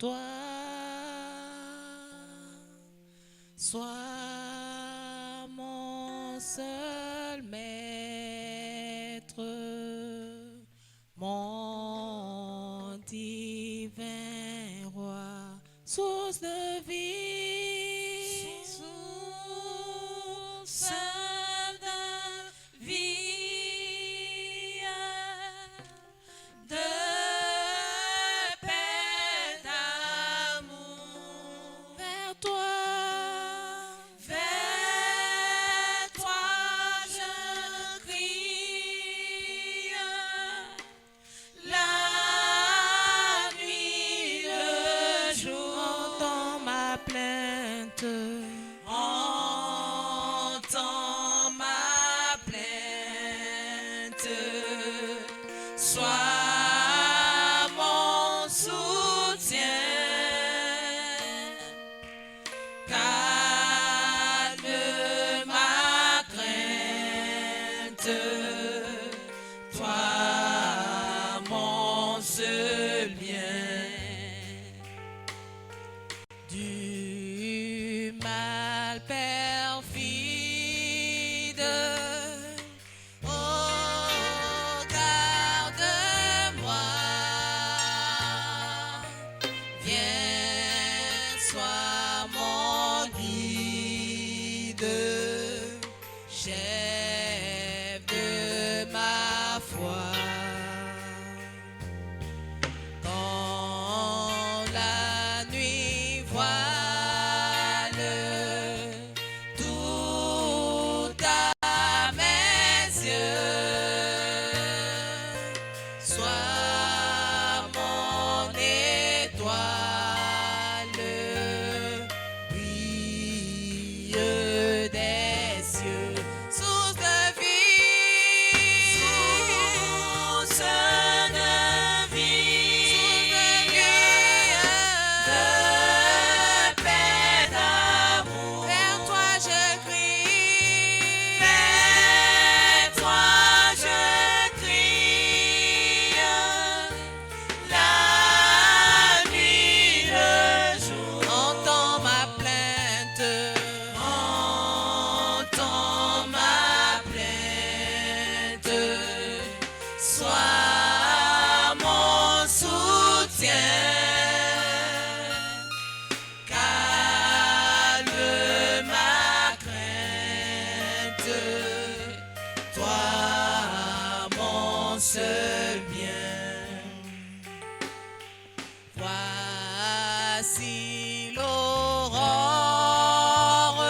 toi, sois mon seul maître, mon divin roi, source de vie, source de vie, de paix, d'amour, vers toi je crie, la nuit, le jour, entends ma plainte, entends ma plainte, sois mon soutien, calme ma crainte, toi mon seul bien. du mal perfide. Oh, garde-moi, viens, sois mon guide, chef de ma foi. Quand la nuit voile tout à mes yeux, sois mon étoile, brille des cieux, source de vie, Source de vie, de paix, d'amour, vers toi je crie, vers toi je crie, la nuit, le jour, entends ma plainte, entends ma plainte, sois mon soutien, calme ma crainte, toi mon seul bien. voici l'aurore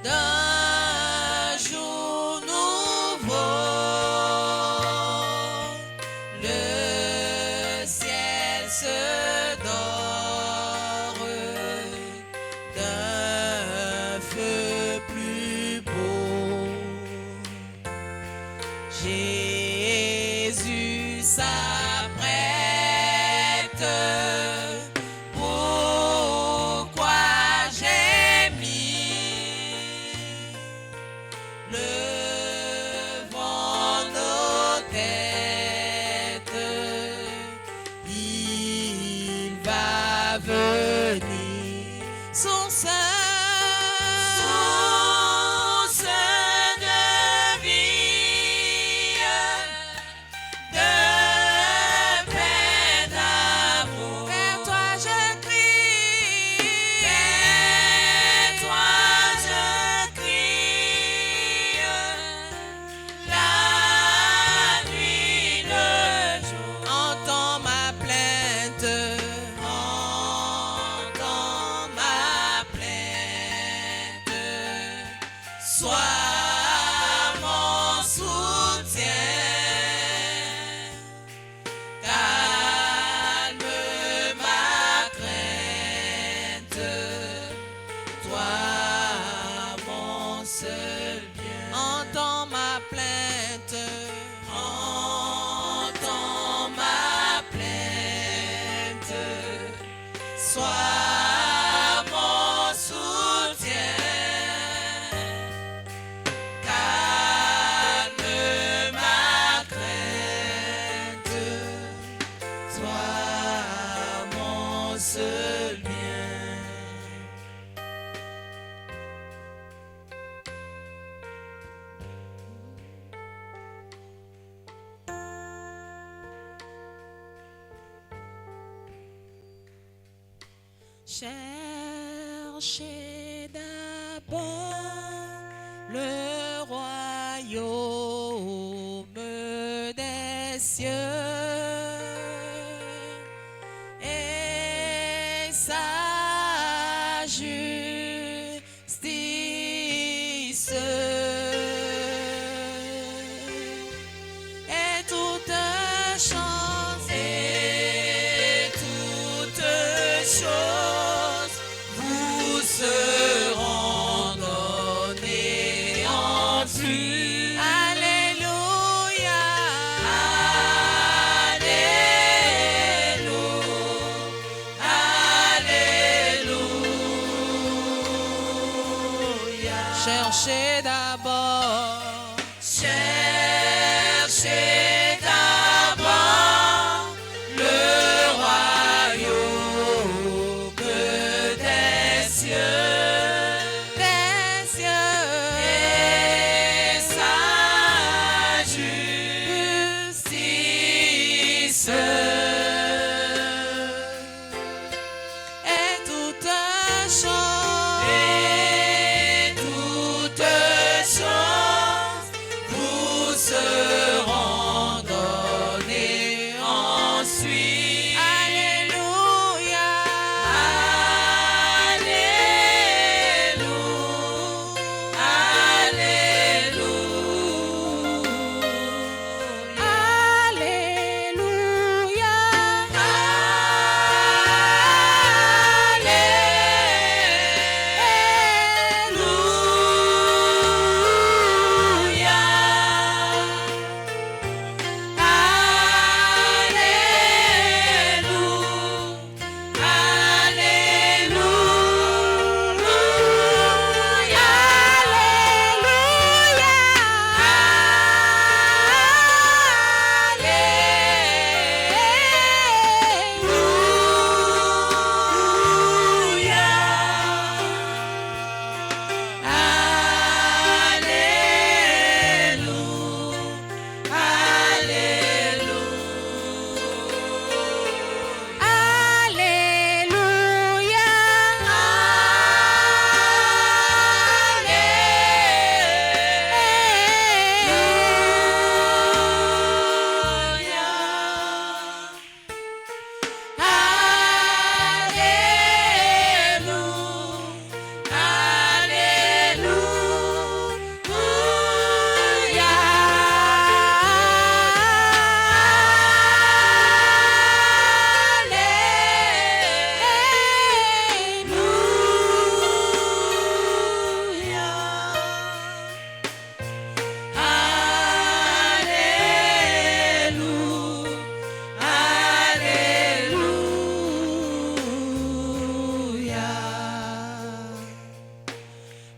d'un jour nouveau, le ciel se dore d'un feu plus beau. Jésus s'apprête, pourquoi j'ai mis le vent nos têtes, il va venir, son Source de vie, de paix, d'amour, vers toi je crie, vers toi je crie, la nuit, le jour, entends ma plainte, entends ma plainte, sois mon soutien, calme ma crainte, toi mon seul bien. entends ma plainte, Entends ma plainte, sois mon soutien, calme ma crainte, sois mon Cherchez d'abord le royaume des cieux et sa justice, et toute chose vous seront données en plus. Alléluia. Alléluia. Cherchez d'abord. Cherchez d'abord le royaume des cieux, et sa justice, et toute chose vous seront données ensuite. Alléluia.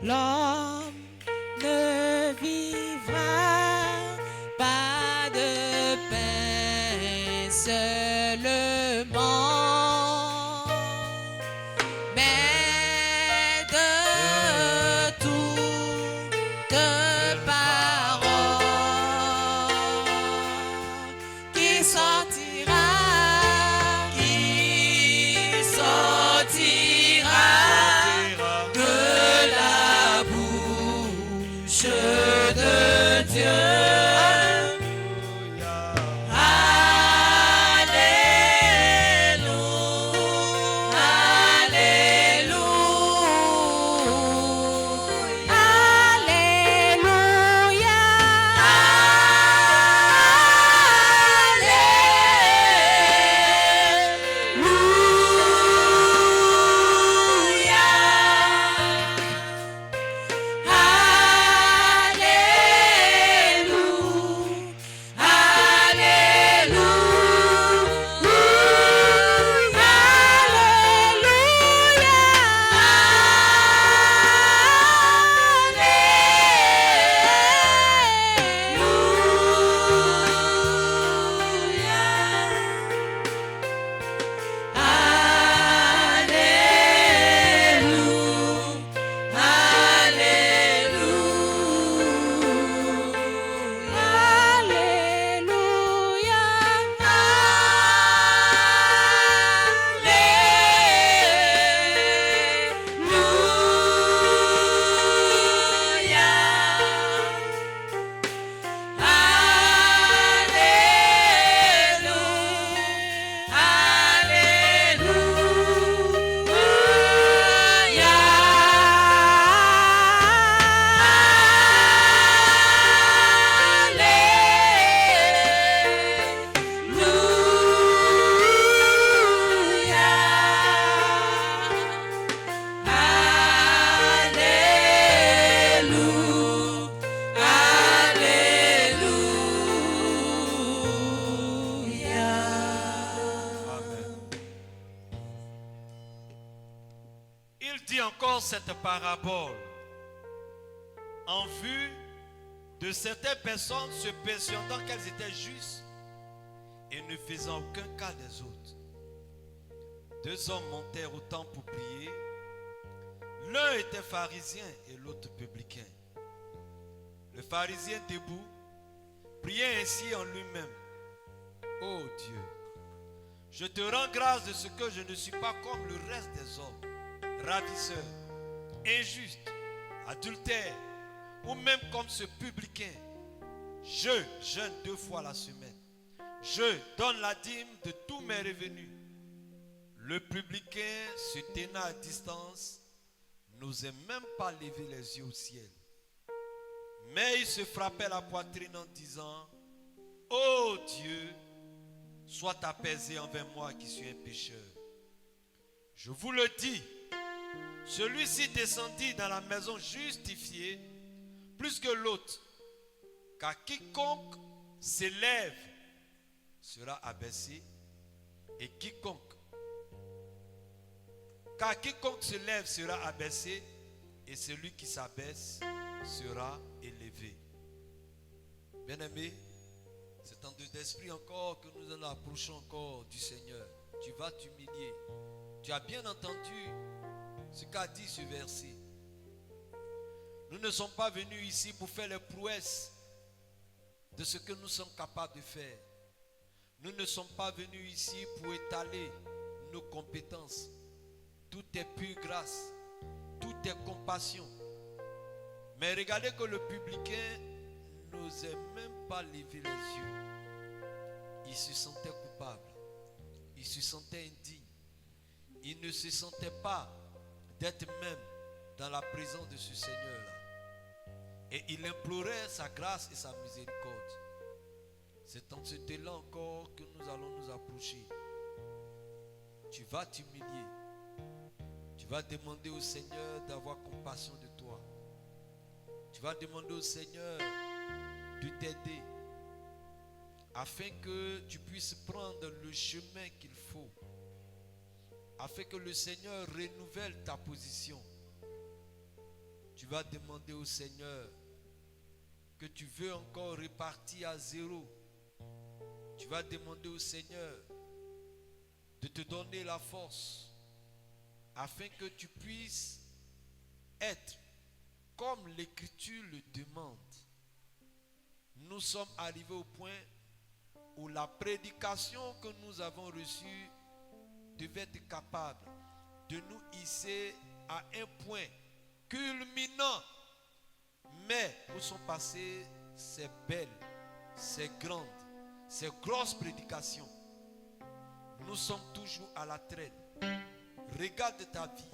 L'homme ne vivra pas de pain seulement, mais de toute parole qui sortira de la bouche de Dieu. Alléluia. cette parabole en vue de certaines personnes se persuadant qu'elles étaient justes et ne faisant aucun cas des autres. Deux hommes montèrent au temple pour prier. L'un était pharisien et l'autre publicain. Le pharisien debout priait ainsi en lui-même. Ô Dieu, je te rends grâce de ce que je ne suis pas comme le reste des hommes, ravisseurs, injustes, adultères, ou même comme ce publicain. Je jeûne 2 fois la semaine. Je donne la dîme de tous mes revenus. Le publicain, se tenant à distance, n'osait même pas lever les yeux au ciel. Mais il se frappait la poitrine en disant, ô Dieu, sois apaisé envers moi qui suis un pécheur. Je vous le dis, celui-ci descendit dans la maison justifié plus que l'autre, car quiconque s'élève sera abaissé, et quiconque se lève sera abaissé, et celui qui s'abaisse sera élevé. Bien-aimé, c'est en deux d'esprit encore que nous nous approchons encore du Seigneur. Tu vas t'humilier. Tu as bien entendu ce qu'a dit ce verset. Nous ne sommes pas venus ici pour faire les prouesses de ce que nous sommes capables de faire. Nous ne sommes pas venus ici pour étaler nos compétences. Tout est pure grâce. Tout est compassion. Mais regardez que le publicain n'osait même pas lever les yeux. Il se sentait coupable. Il se sentait indigne. Il ne se sentait pas d'être même dans la présence de ce Seigneur-là. Et il implorait sa grâce et sa miséricorde. C'est en cet élan encore que nous allons nous approcher. Tu vas t'humilier. Tu vas demander au Seigneur d'avoir compassion de toi. Tu vas demander au Seigneur de t'aider afin que tu puisses prendre le chemin qu'il faut, afin que le Seigneur renouvelle ta position. Tu vas demander au Seigneur que tu veux encore repartir à zéro. Tu vas demander au Seigneur de te donner la force afin que tu puisses être comme l'Écriture le demande. Nous sommes arrivés au point où la prédication que nous avons reçue devait être capable de nous hisser à un point culminant. Mais où sont passées ces belles, ces grandes, ces grosses prédications? Nous sommes toujours à la traîne. Regarde ta vie,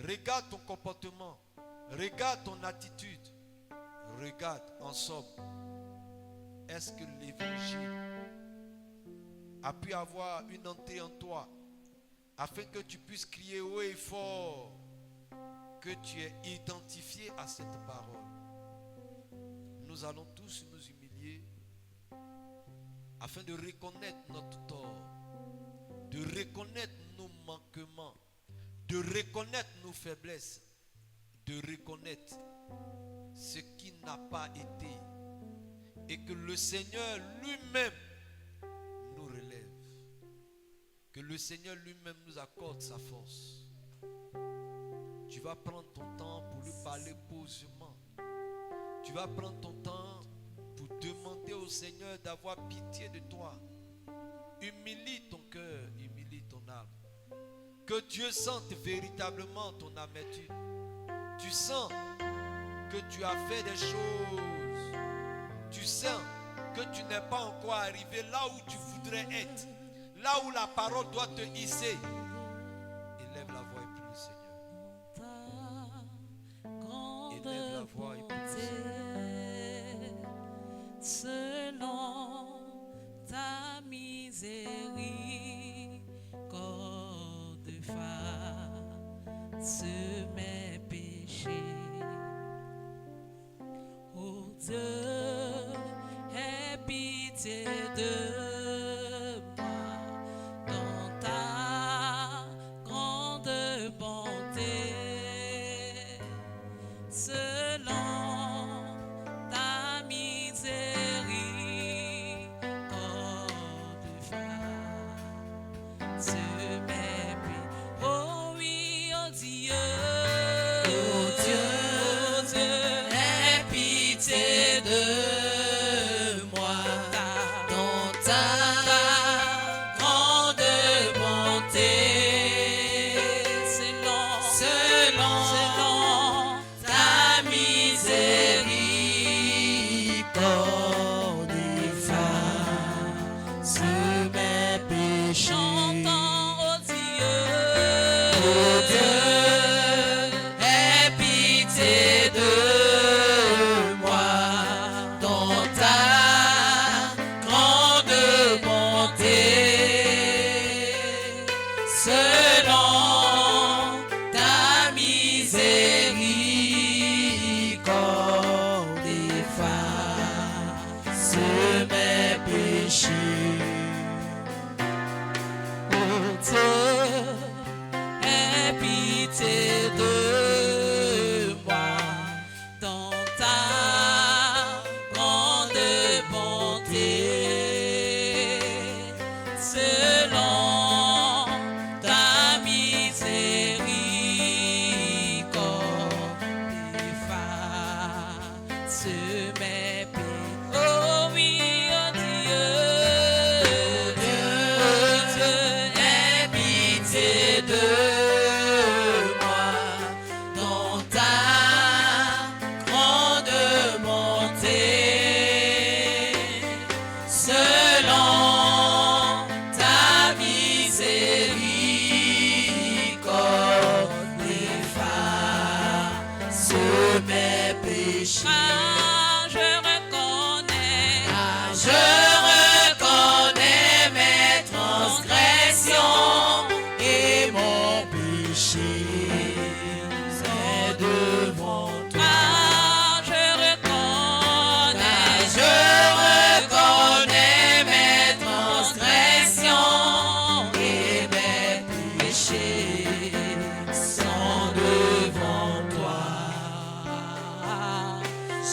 regarde ton comportement, regarde ton attitude, regarde en somme. Est-ce que l'évangile a pu avoir une entrée en toi afin que tu puisses crier haut et fort que tu es identifié à cette parole? Nous allons tous nous humilier afin de reconnaître notre tort, de reconnaître nos manquements, de reconnaître nos faiblesses, de reconnaître ce qui n'a pas été, et que le Seigneur lui-même nous relève, que le Seigneur lui-même nous accorde sa force. Tu vas prendre ton temps pour lui parler posément. Tu vas prendre ton temps pour demander au Seigneur d'avoir pitié de toi. Humilie ton cœur, humilie ton âme. Que Dieu sente véritablement ton amertume. Tu sens que tu as fait des choses. Tu sens que tu n'es pas encore arrivé là où tu voudrais être. Là où la parole doit te hisser. Élève la voix et prie le Seigneur. Élève la voix et prie le Seigneur. Selon ta miséricorde, efface mes péchés. Oh Dieu, aie pitié de moi dans ta grande bonté. habiter de moi dans ta grande bonté, selon ta miséricorde, efface mes péchés. Oh oui, oh Dieu, aie pitié de moi dans ta grande montée, selon ta miséricorde, efface mes péchés. Ah, je reconnais mes transgressions et mon péché, c'est devant toi. Ah, je reconnais mes transgressions et mes péchés sont devant toi.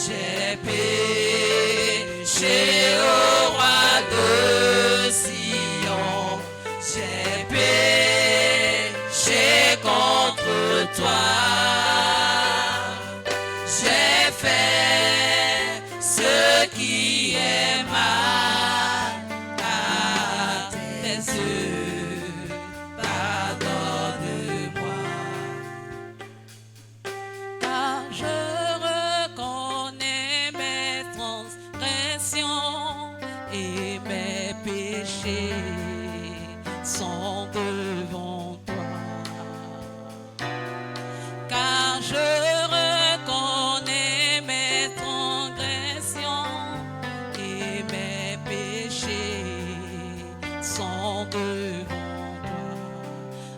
J'ai péché au roi de Sion, j'ai péché contre toi. J'ai fait ce qui est mal à tes yeux, pardonne-moi. Car je reconnais mes transgressions et mes péchés sont devant toi. Car je reconnais mes transgressions et mes péchés sont devant toi.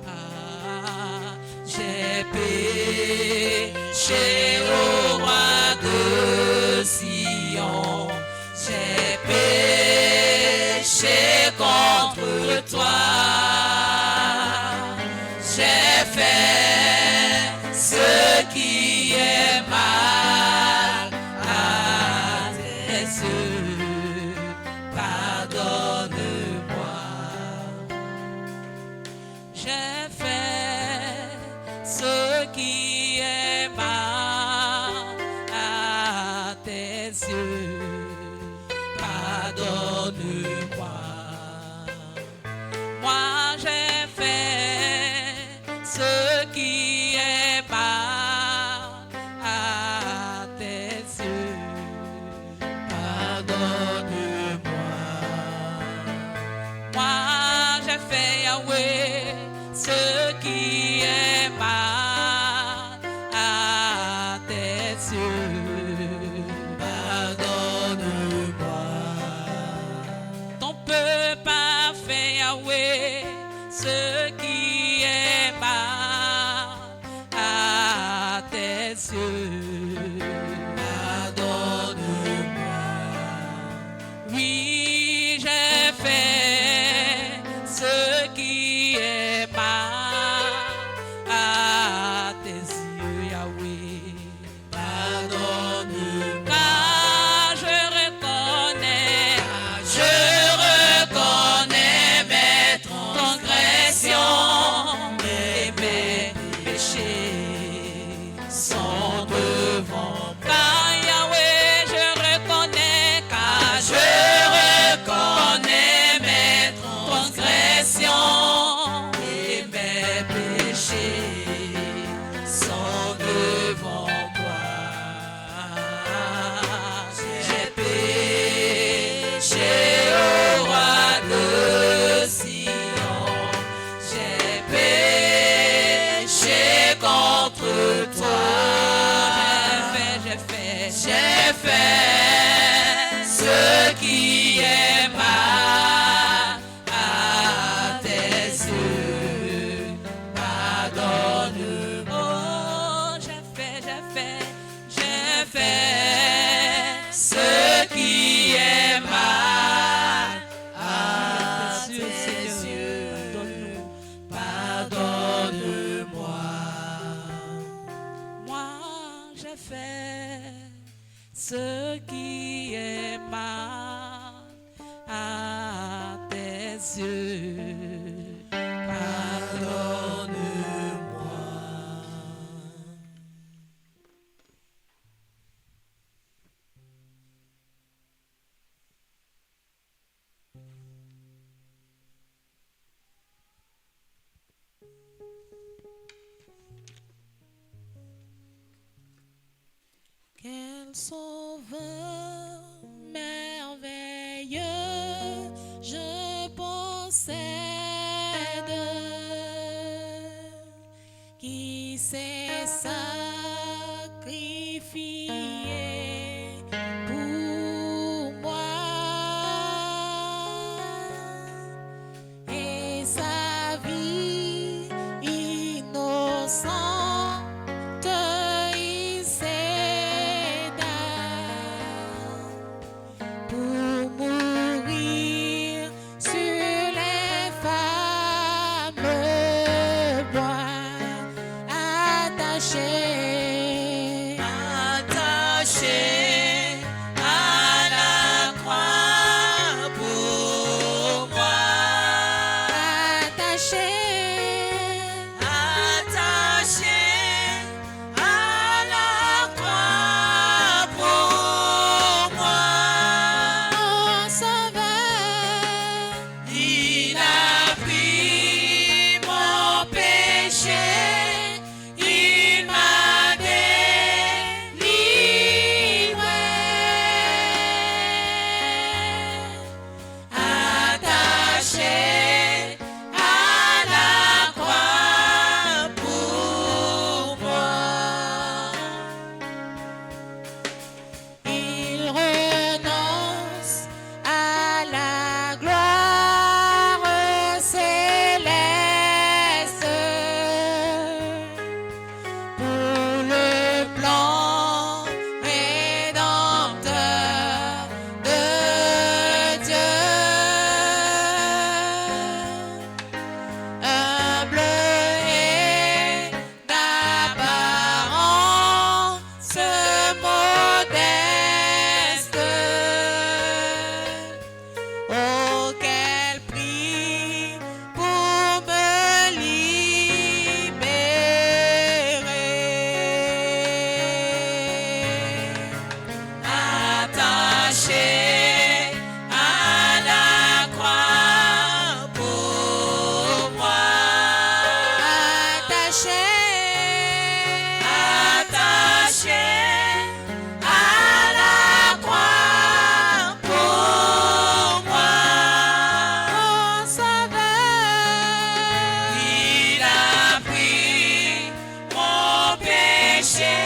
Ah, j'ai péché au roi de Sion, j'ai péché contre toi. J'ai fait ce qui est mal à tes yeux, pardonne-moi. J'ai fait ce qui est mal à tes yeux, pardonne-moi. Moi j'ai fait ce qui est mal à tes yeux, pardonne-moi. Moi j'ai fait, Yahweh, ce qui est mal à tes yeux, pardonne-moi. Ton peuple a fait, Yahweh, ce qui est mal à tes yeux, pardonne-moi. Oui, j'ai fait ce qui est mal à tes yeux, Yahweh, pardonne-moi. Car je reconnais mes transgressions et mes péchés sont devant moi. Car Yahweh, je reconnais, car je reconnais mes transgressions et mes péchés sont devant toi. J'ai péché au roi de Sion, j'ai péché contre toi. J'ai fait ce qui est mal à tes yeux, pardonne-moi. Oh, j'ai fait ce qui est mal à tes yeux, pardonne-moi. ce qui est mal à tes yeux. Pardonne-moi. Quel sauveur merveilleux je possède, qui s'est sacrifié pour moi, et sa vie innocente il s'est pour mourir sur les fameux bois, attaché à la croix pour moi, attaché à la croix pour moi. mon sauveur, Il a pris mon péché, il m'a délivré, attaché à la croix pour moi. il renonce à la gloire céleste pour le plan rédempteur de Dieu. Humble et d'apparence modeste, oh quel prix pour me libérer. Attaché à la croix pour moi, Attaché à la croix pour moi. mon sauveur, Il a pris mon péché,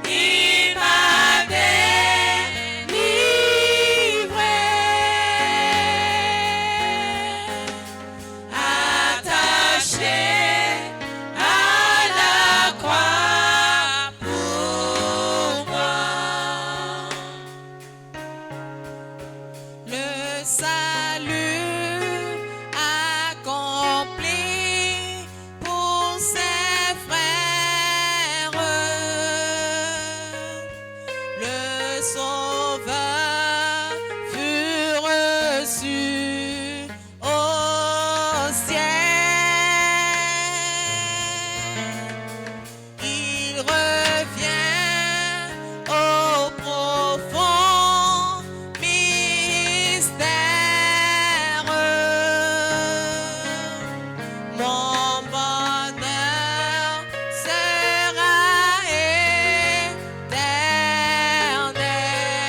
il m'a délivré, attaché à la croix pour moi. le salut accompli pour ses frères, le Sauveur fut reçu au ciel. Il revient au profond mystère. Mon bonheur sera éternel.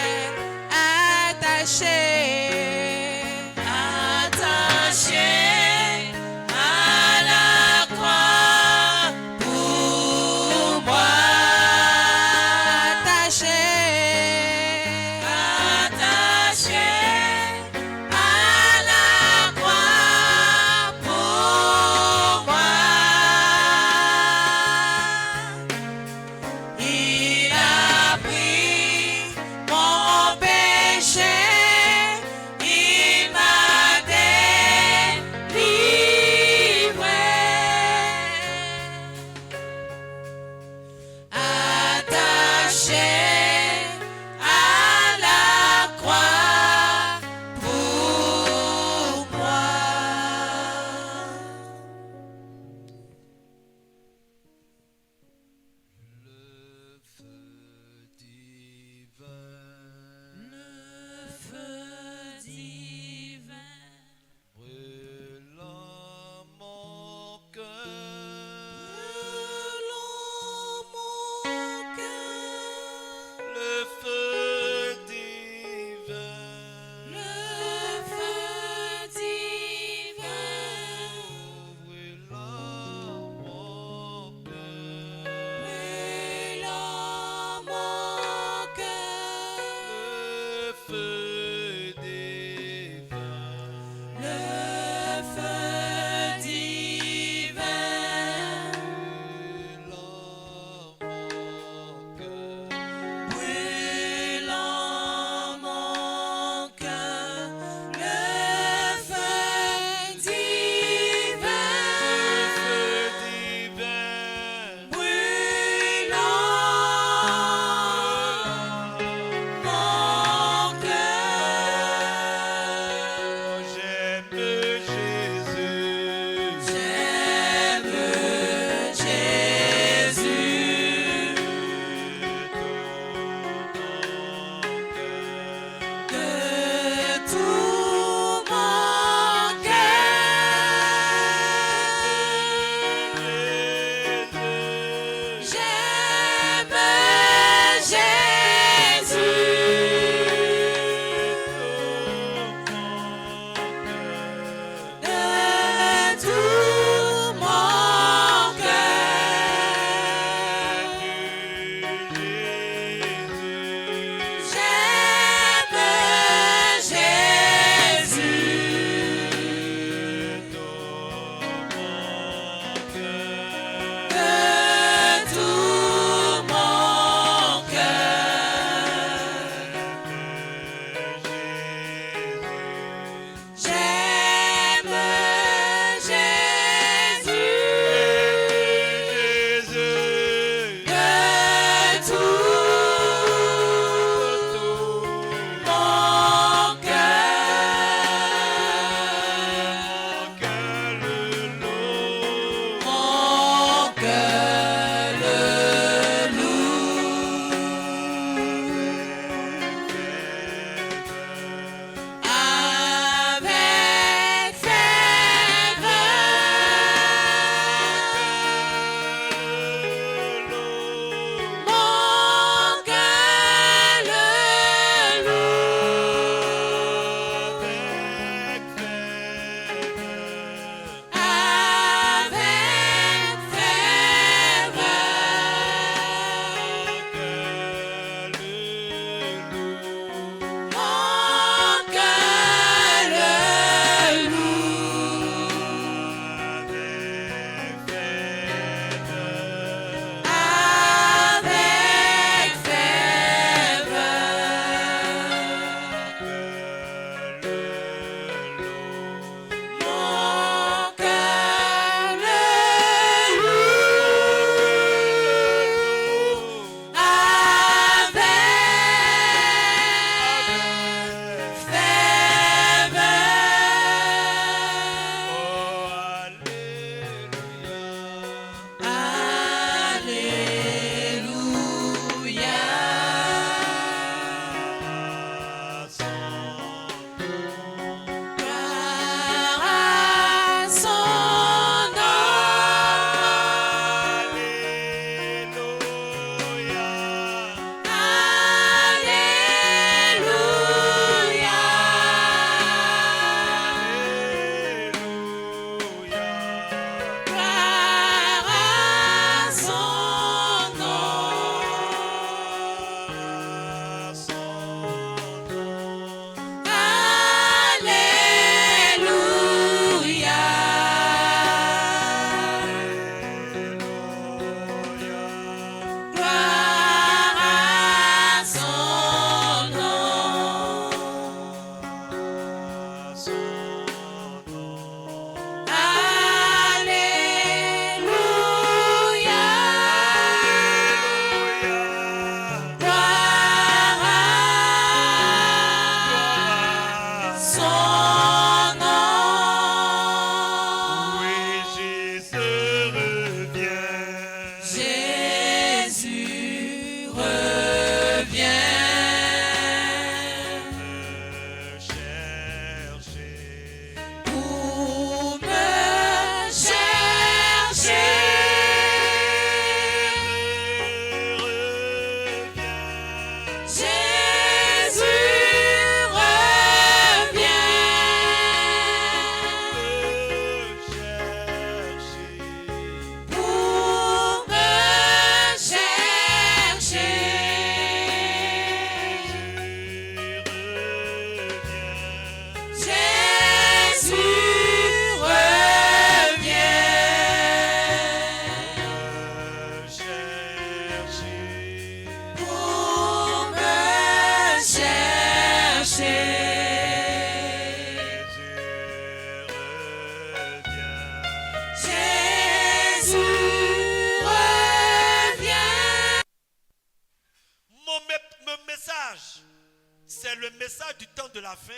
C'est le message du temps de la fin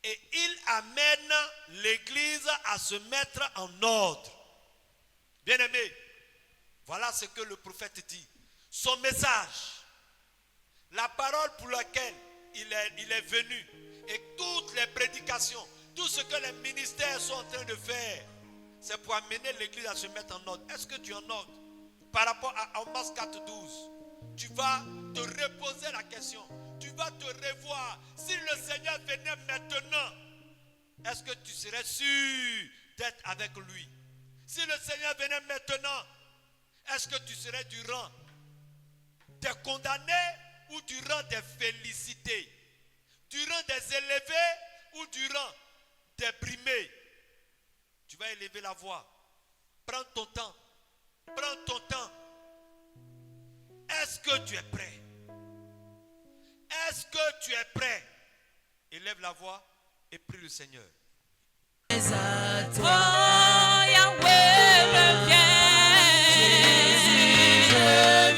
et il amène l'église à se mettre en ordre. Bien-aimés, voilà ce que le prophète dit. Son message, la parole pour laquelle il est venu et toutes les prédications, tout ce que les ministères sont en train de faire, c'est pour amener l'église à se mettre en ordre. Est-ce que tu es en ordre? Par rapport à Amos 4:12, tu vas te reposer la question. Tu vas te revoir. Si le Seigneur venait maintenant, est-ce que tu serais sûr d'être avec lui? Si le Seigneur venait maintenant, est-ce que tu serais du rang des condamnés ou du rang des félicités? Du rang des élevés ou du rang des brimés? Tu vas élever la voix. Prends ton temps. Prends ton temps. Est-ce que tu es prêt? Est-ce que tu es prêt? Élève la voix et prie le Seigneur. Oh Yahweh, reviens. Jésus, je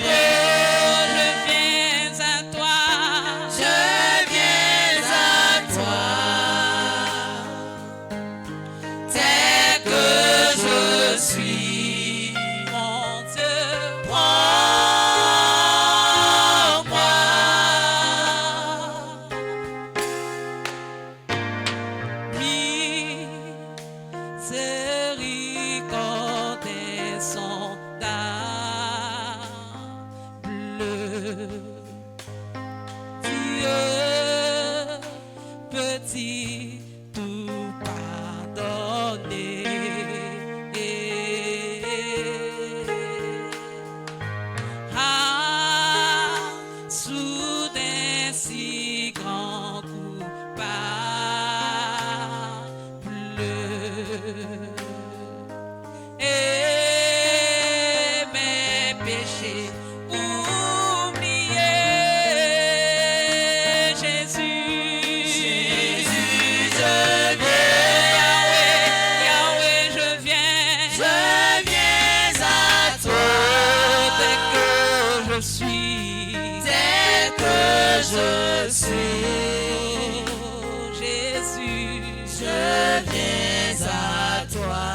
viens à toi. Je viens à toi. Tel que je suis, mon Dieu, miséricorde insondable, Dieu petit tout pardonner. Ah, soudain si grand coupable, et mes péchés oubliés, Jésus, je viens, Yahweh, je viens à toi, tel que je suis, Jésus, je viens à toi.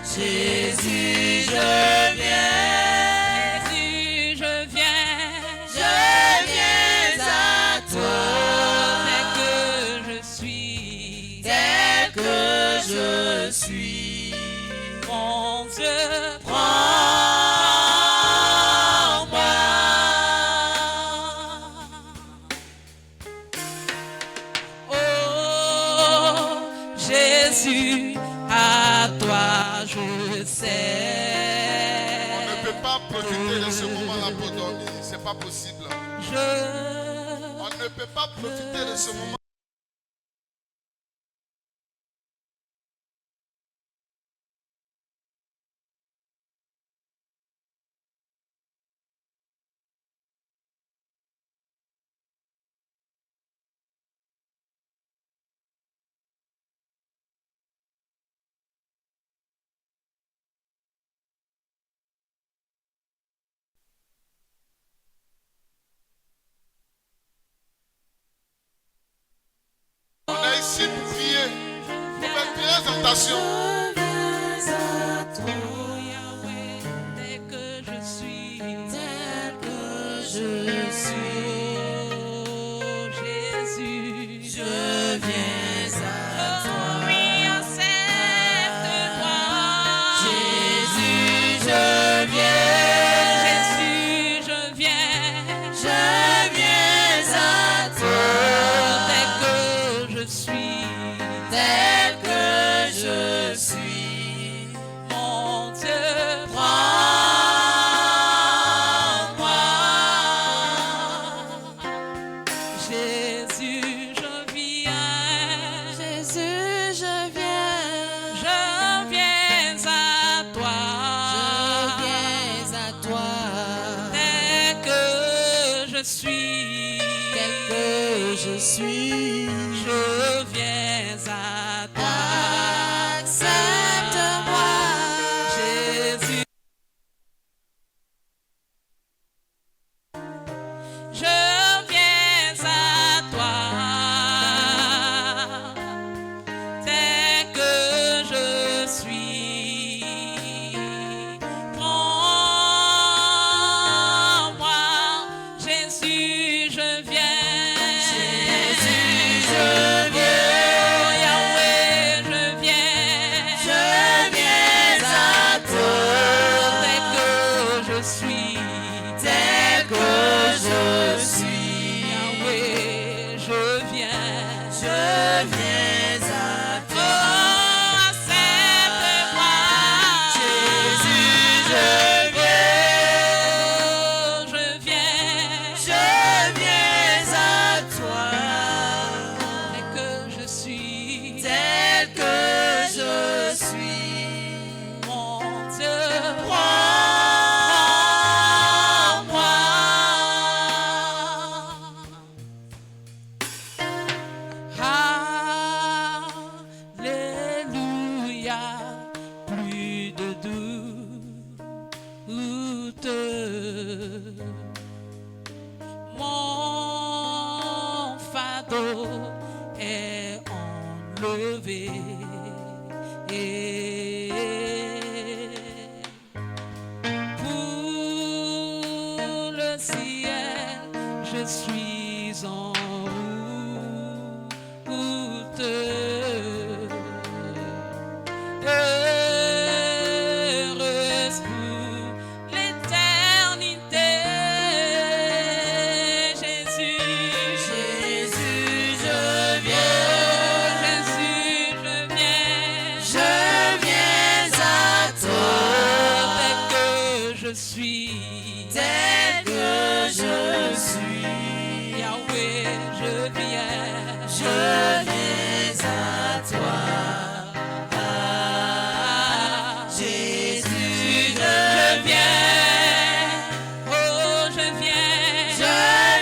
Jésus, je viens. Jésus, je viens à toi. Tel que je suis, mon Dieu, prends-moi. Oh, Jésus, à toi je sais. On ne peut pas profiter de ce moment-là pour dormir. C'est pas possible. On ne peut pas profiter de ce moment. On est ici pour prier. Pour faire très attention. Tel que je suis, Jésus, je viens à toi. Oui, accepte-moi. Jésus, je viens. Jésus, je je suis, tel que je suis, je viens à toi. accepte-moi, Jésus. Je viens à toi, tel que je suis. Prends-moi, Jésus, je viens. Jésus, je viens. Oh, Yahweh, je viens. Je viens à toi, Tel que je suis. tel que je suis, Yahweh, je viens. je viens à Oh, toi. accepte-moi. Jésus, je viens, Oh, je viens. je viens à toi, Tel que je suis. tel que je suis. Mon Dieu. Prends-moi, Alléluia, plus de doute. Mon fardeau est enlevé. Pour le ciel, je suis en route. Heureuse pour l'éternité, Jésus. Jésus, je Oh, viens, Jésus, je viens. je viens à toi, Tel que je suis. tel que je suis. Yahweh, je viens. Je viens à toi, Jésus, Je viens. Oh, je viens. je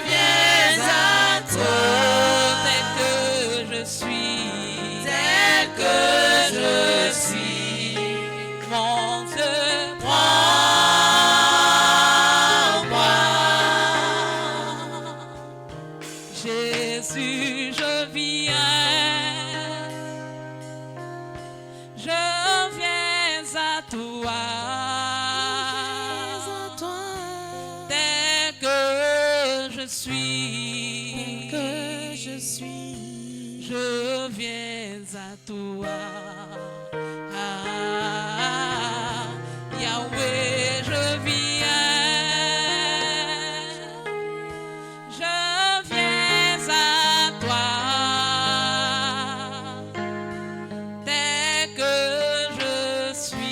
viens à toi, Tel que je suis. tel que je suis. Mon Dieu. Prends-moi, Jésus, je viens. Je viens à toi. Tel que je suis. Je viens à toi. Ah, Yahweh, je viens. Je viens à toi. Tel que je suis.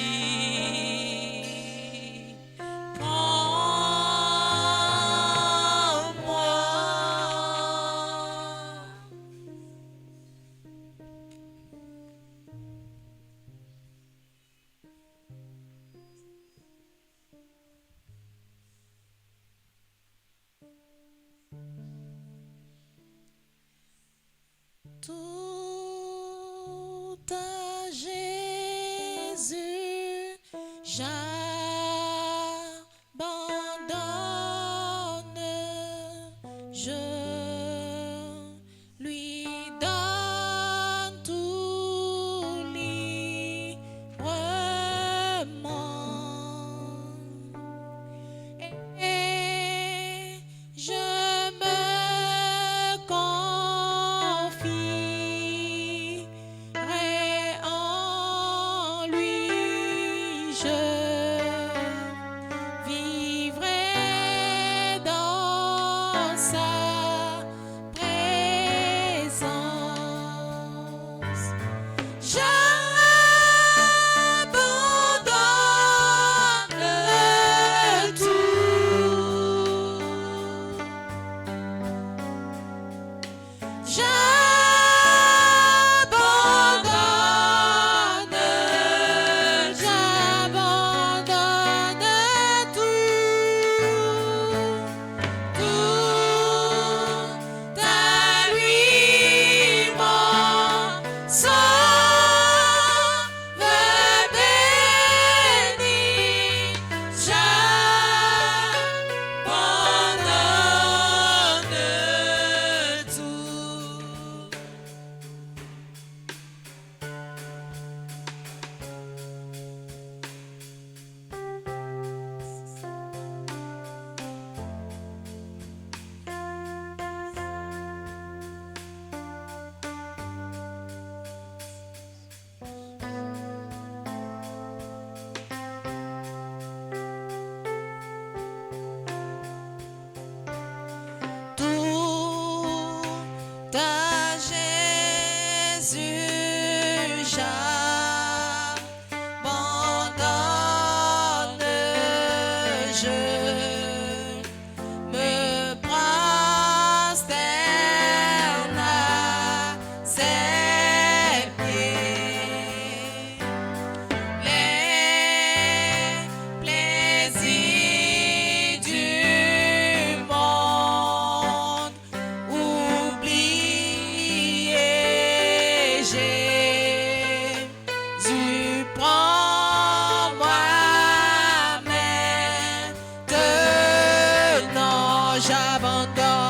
Prends-moi. tout à Jésus, j'abandonne, je lui donne tout librement. Et je me confierai en lui, je j'abandonne,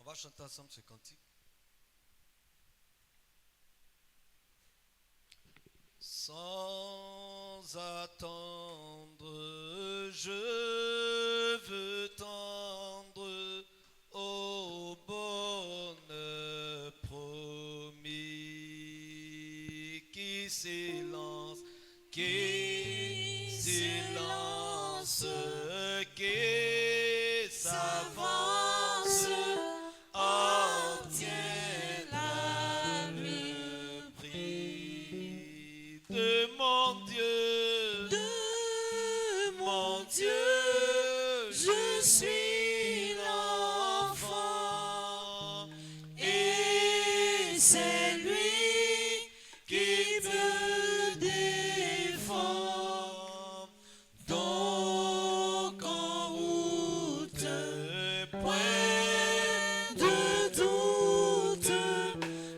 On va chanter ensemble ce cantique. Sans attendre, je veux tendre au bonheur promis qui s'élance, guet s'avance, obtient la nuit. Prie de mon Dieu, je suis l'enfant et c'est lui qui me défend. Donc en route, point de doute,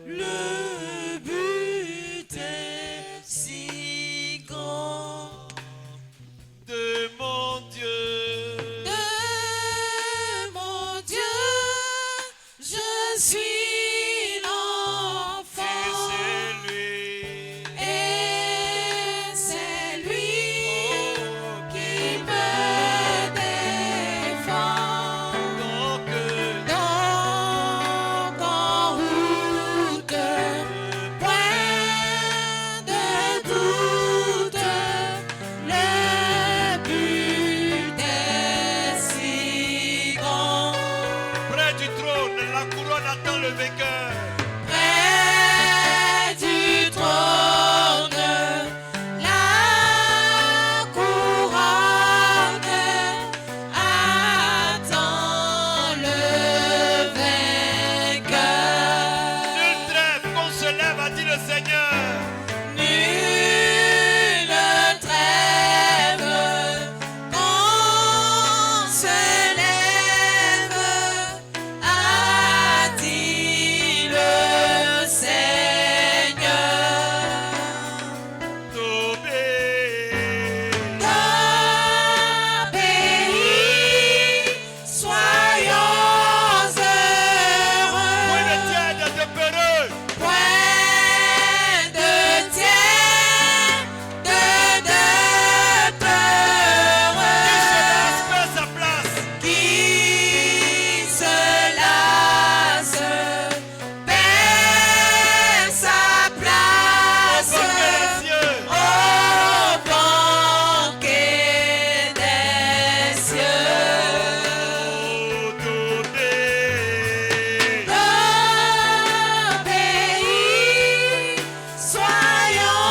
le but est si grand. de mon Dieu, De mon Dieu, je suis l'enfant et c'est lui. et c'est lui qui me défend. Donc, Donc en route, point de doute, le but est si grand. près du trône, la couronne attend le vainqueur. Près du trône, la couronne attend le vainqueur. Nulle trêve qu'on se lève, a dit le Seigneur. Nulle trêve qu'on se lève, a dit le Seigneur. D'obéir. D'obéir, soyons Point de heureux. tiède, de peureux. Point de tiède, de peureux. Paix sa place. Qui se lasse, perd sa place Au banquet des cieux. au banquet des cieux. D'obéir. D'obéir, soyons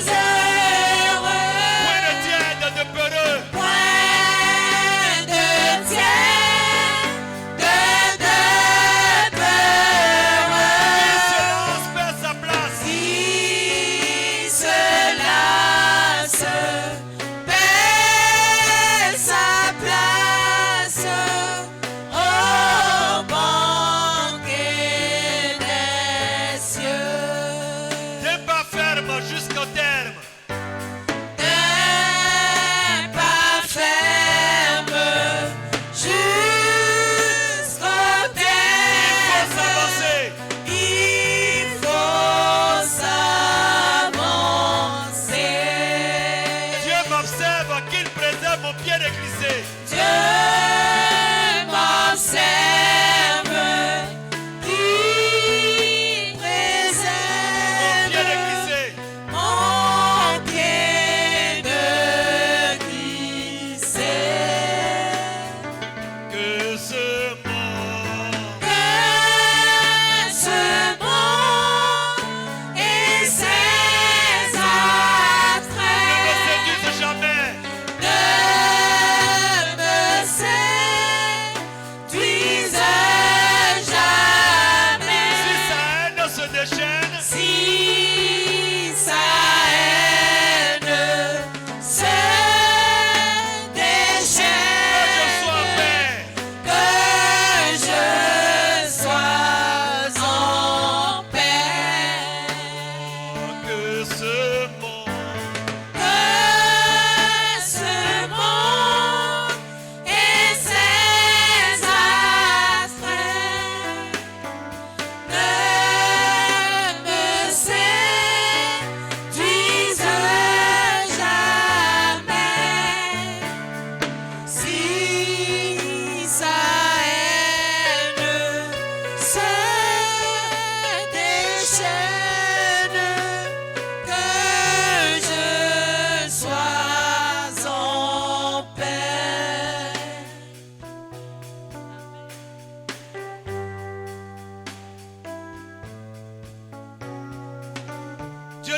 heureux. Point de tiède, de peureux. Point de tiède, de peureux. Paix sa place. Qui se lasse, perd sa place au banquet des cieux. T'es pas ferme jusqu'au terme. D'un pas ferme jusqu'au Faut terme. s'avancer. Il faut s'avancer. Dieu m'observe qu'il préserve mon pied déglissé. Dieu m'observe, qui Mon préserve pied déglissé. mon pied de glisser. Que ce monde Que ce monde et ses ne me attraits séduise jamais. ne me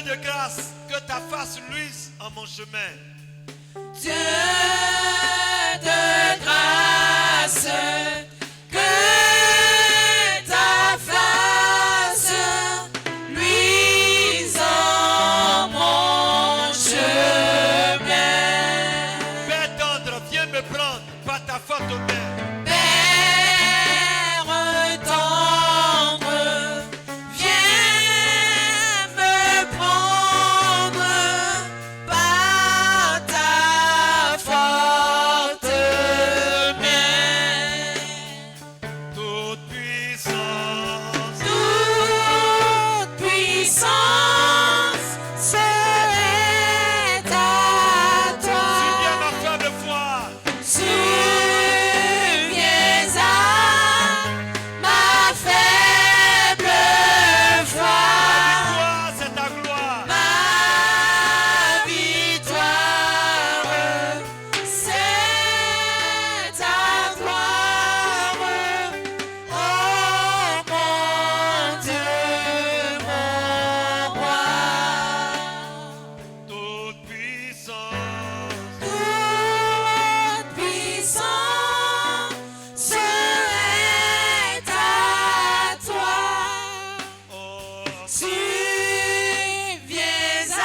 de grâce, que ta face luise en mon chemin. Dieu de grâce, que ta face luise en mon chemin. Père tendre, viens me prendre par ta forte main. Père tendre, viens me prendre par ta forte main. Toute puissance, Toute puissance est à Seigneur, ma toi. faible foi. Souviens à ma faible foi. Toi, c'est ta gloire. Ma victoire, c'est ta gloire. Oh mon Dieu, mon roi. Toute puissance, Toute puissance est à toi. oh, Subviens à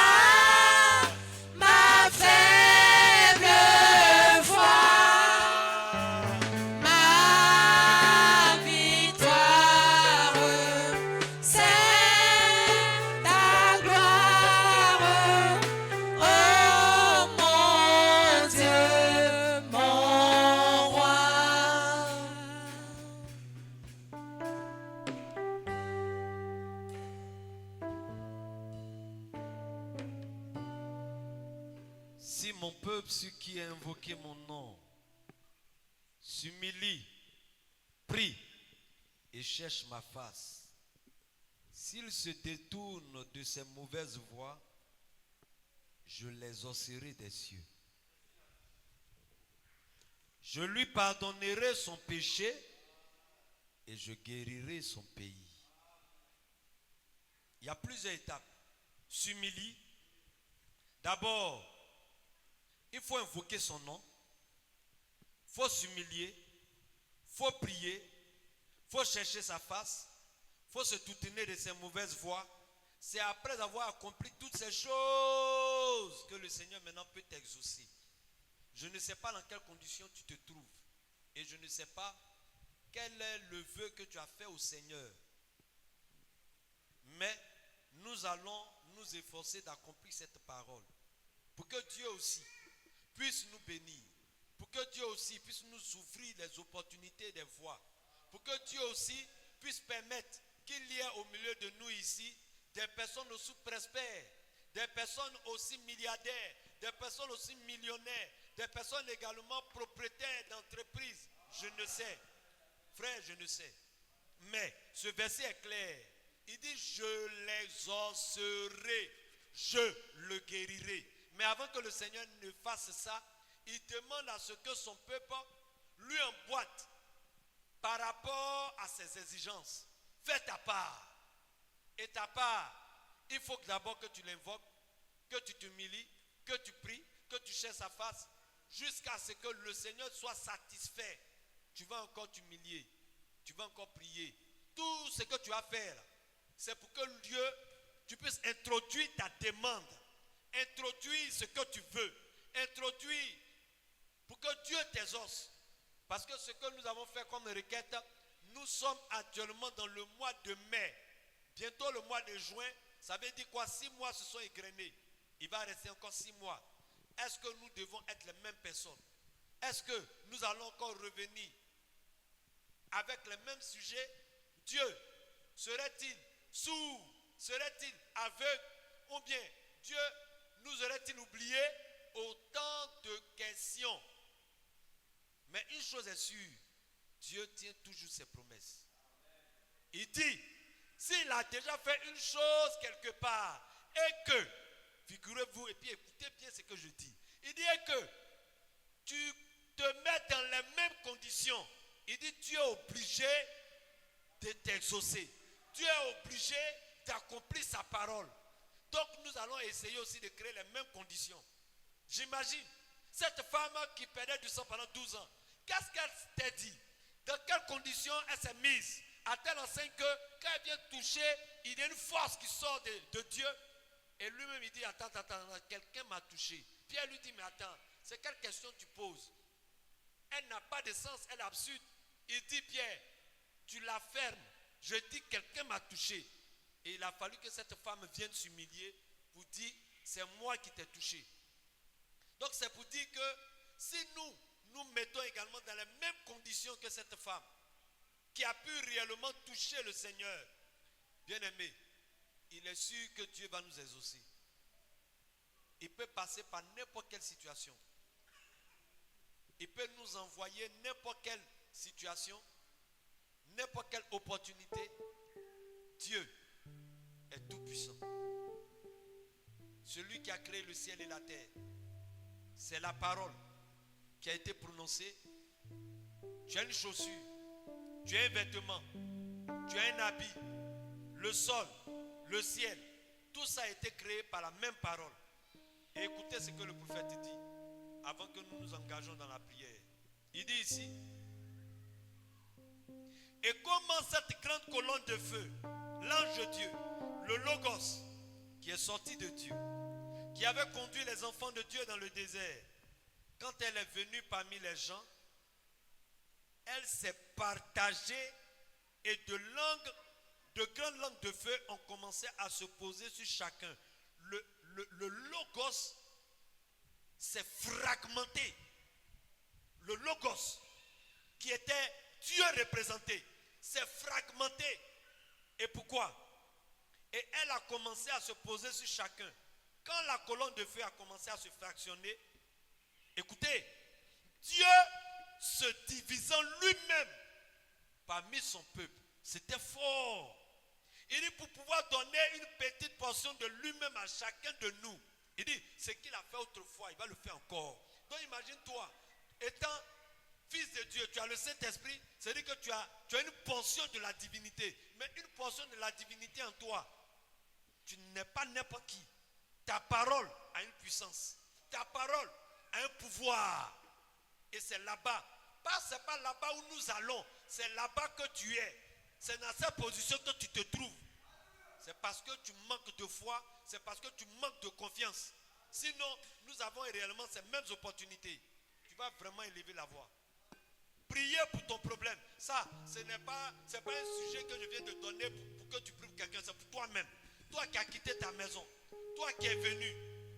ma faible foi. Ma victoire, c'est ta gloire. Oh mon Dieu, mon roi. si mon peuple, ceux qui a invoqué mon nom, s'humilie, prie et cherche ma face, s'ils se détournent de ces mauvaises voies, je les osserai des cieux. Je lui pardonnerai son péché et je guérirai son pays. Il y a plusieurs étapes. S'humilie. D'abord, il faut invoquer son nom. Il faut s'humilier. Il faut prier. Il faut chercher sa face. Il faut se détourner de ses mauvaises voies. C'est après avoir accompli toutes ces choses que le Seigneur maintenant peut t'exaucer. Je ne sais pas dans quelles conditions tu te trouves. Et je ne sais pas quel est le vœu que tu as fait au Seigneur. Mais nous allons nous efforcer d'accomplir cette parole. Pour que Dieu aussi puisse nous bénir. Pour que Dieu aussi puisse nous ouvrir les opportunités des voies. Pour que Dieu aussi puisse permettre qu'il y ait au milieu de nous ici des personnes aussi prospères, des personnes aussi milliardaires, des personnes aussi millionnaires, des personnes également propriétaires d'entreprises. Je ne sais. Frère, je ne sais. Mais ce verset est clair. Il dit, je l'exaucerai, je le guérirai. Mais avant que le Seigneur ne fasse ça, il demande à ce que son peuple lui emboîte par rapport à ses exigences. Fais ta part. Et ta part, il faut d'abord que tu l'invoques, que tu t'humilies, que tu pries, que tu cherches sa face, jusqu'à ce que le Seigneur soit satisfait. Tu vas encore t'humilier, tu vas encore prier. Tout ce que tu as fait là, c'est pour que Dieu, tu puisses introduire ta demande, introduire ce que tu veux, introduire pour que Dieu t'exauce. Parce que ce que nous avons fait comme requête, nous sommes actuellement dans le mois de mai. Bientôt le mois de juin, ça veut dire quoi? 6 mois se sont égrenés. Il va rester encore 6 mois. Est-ce que nous devons être les mêmes personnes? Est-ce que nous allons encore revenir avec les mêmes sujets? Dieu serait-il sourd? Serait-il aveugle? Ou bien Dieu nous aurait-il oublié? Autant de questions. Mais une chose est sûre, Dieu tient toujours ses promesses. Il dit, s'il a déjà fait une chose quelque part, et que, figurez-vous, et puis écoutez bien ce que je dis, il dit que tu te mets dans les mêmes conditions, il dit, tu es obligé de t'exaucer, tu es obligé d'accomplir sa parole. Donc nous allons essayer aussi de créer les mêmes conditions. J'imagine cette femme qui perdait du sang pendant 12 ans. Qu'est-ce qu'elle t'a dit? Dans quelles conditions elle s'est mise? A-t-elle enseigne que quand elle vient toucher, il y a une force qui sort de Dieu? Et lui-même il dit, attends, quelqu'un m'a touché. Pierre lui dit, mais attends, c'est quelle question tu poses? Elle n'a pas de sens, elle est absurde. Il dit, Pierre, tu la fermes. Je dis, quelqu'un m'a touché. Et il a fallu que cette femme vienne s'humilier pour dire, c'est moi qui t'ai touché. Donc c'est pour dire que si nous mettons également dans les mêmes conditions que cette femme, qui a pu réellement toucher le Seigneur, bien aimé, il est sûr que Dieu va nous exaucer. Il peut passer par n'importe quelle situation. Il peut nous envoyer n'importe quelle situation, n'importe quelle opportunité. Dieu est tout puissant. Celui qui a créé le ciel et la terre, c'est la parole qui a été prononcée. Tu as une chaussure, tu as un vêtement, tu as un habit, le sol, le ciel, tout ça a été créé par la même parole. Et écoutez ce que le prophète dit avant que nous nous engageons dans la prière. Il dit ici, et comment cette grande colonne de feu, l'ange de Dieu, le Logos, qui est sorti de Dieu, qui avait conduit les enfants de Dieu dans le désert, quand elle est venue parmi les gens, elle s'est partagée et de grandes langues de feu ont commencé à se poser sur chacun. Le Logos s'est fragmenté. Le Logos, qui était Dieu représenté, s'est fragmenté. Et pourquoi? Et elle a commencé à se poser sur chacun. Quand la colonne de feu a commencé à se fractionner, écoutez, Dieu se divisant lui-même parmi son peuple. C'était fort. Il dit pour pouvoir donner une petite portion de lui-même à chacun de nous. Il dit, ce qu'il a fait autrefois, il va le faire encore. Donc imagine-toi, étant fils de Dieu, tu as le Saint-Esprit, c'est-à-dire que tu as une portion de la divinité. Mais une portion de la divinité en toi, tu n'es pas n'importe qui. Ta parole a une puissance. Ta parole a un pouvoir. Et c'est là-bas. Ce n'est pas là-bas où nous allons. C'est là-bas que tu es. C'est dans cette position que tu te trouves. C'est parce que tu manques de foi. C'est parce que tu manques de confiance. Sinon, nous avons réellement ces mêmes opportunités. Tu vas vraiment élever la voix. Prier pour ton problème. Ça, ce n'est pas un sujet que je viens de donner pour que tu pries pour quelqu'un. C'est pour toi-même. Toi qui as quitté ta maison. Toi qui es venu.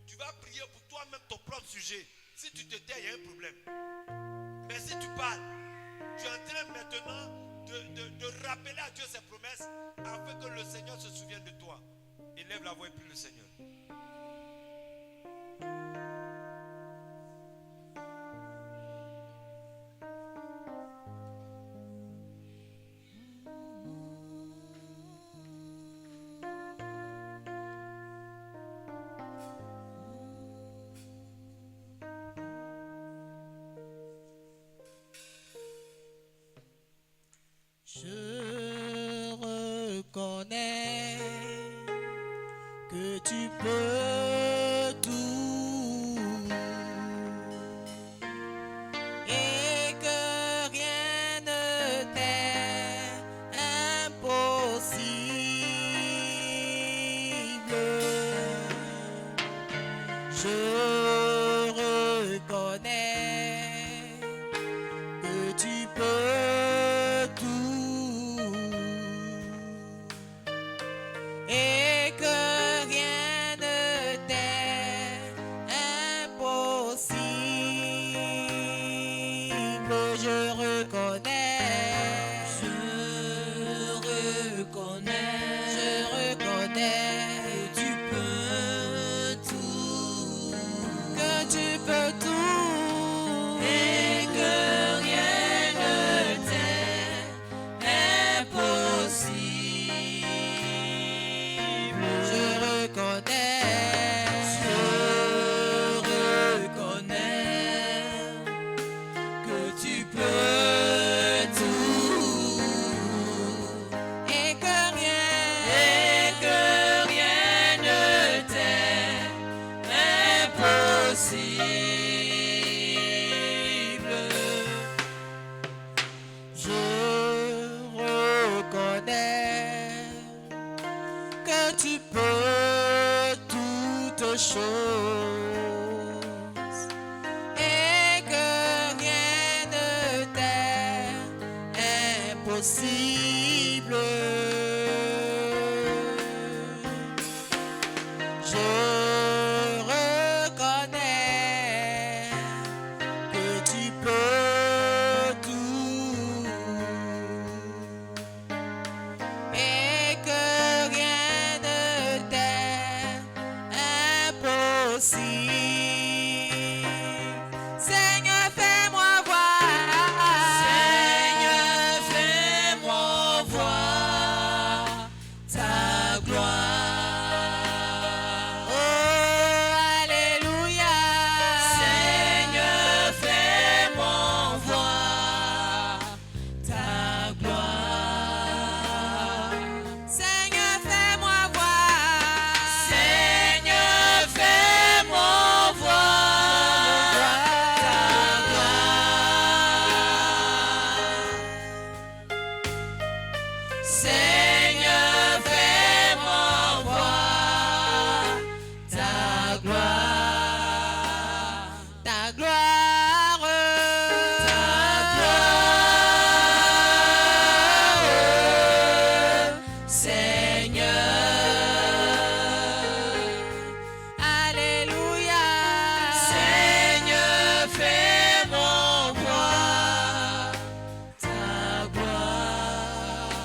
Tu vas prier pour toi-même ton propre sujet. Si tu te tais, il y a un problème. Mais si tu parles, tu es en train maintenant de rappeler à Dieu ses promesses afin que le Seigneur se souvienne de toi. Élève la voix et prie le Seigneur. Je reconnais que tu peux tout et que rien ne t'est impossible. Je reconnais que tu peux tout et que rien ne t'est impossible. Je reconnais que tu peux tout, et que rien ne t'est impossible. Je reconnais que tu peux tout et que rien ne choses et que rien ne t'est impossible. Je reconnais que tu peux tout et que rien ne t'est impossible. Seigneur, fais-moi voir. Seigneur, fais-moi voir ta gloire. Oh, alléluia. Seigneur, fais-moi voir ta gloire. Seigneur, fais-moi voir. Seigneur, fais-moi voir ta gloire. Seigneur, fais-moi voir ta gloire. Ta gloire. Seigneur. Alléluia. Seigneur, fais-moi voir ta gloire.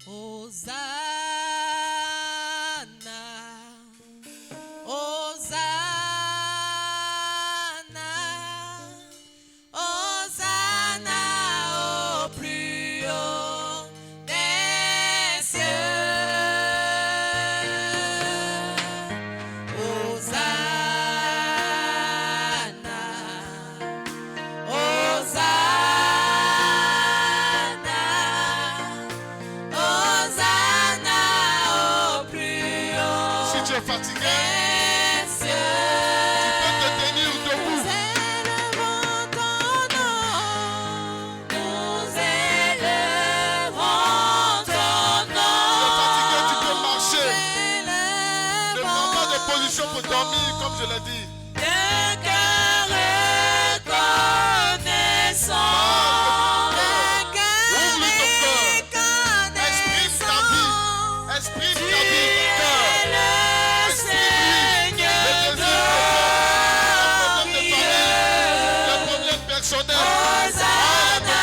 Hosanna, Hosanna, Hosanna au plus haut des cieux. Hosanna, Hosanna, Hosanna au plus haut. Si tu es fatigué, des cieux. tu peux te tenir debout. Nous élevons ton nom, nous élevons ton nom. Tu es fatigué, tu peux marcher. Ne Élevons prends pas de position pour dormir, comme je l'ai dit. le cœur reconnaissant. Le cœur Ouvre ton cœur. Exprime ta vie. reconnaissant. Exprime Tu ta vie, ton cœur. es le Seigneur Le désir de le problème personnel. Hosanna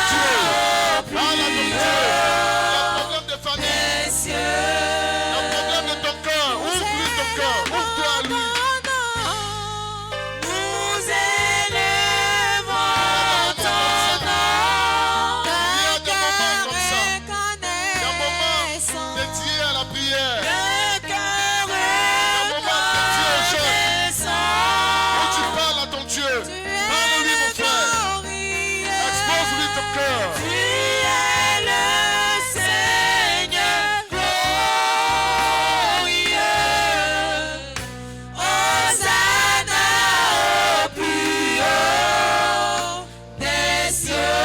Parle à ton Dieu. Le problème de famille. des cieux. Le problème de ton cœur. Ouvre-lui ton cœur. Ouvre-toi à lui. Nous élevons ton nom. Il y a des moments comme ça. Il y a un moment Reconnaissant. dédié à la prière. Le cœur reconnaissant. Où tu parles à ton Dieu. Parle-lui, mon frère. Expose-lui ton cœur. Tu es le Seigneur glorieux. Hosanna au plus haut des cieux.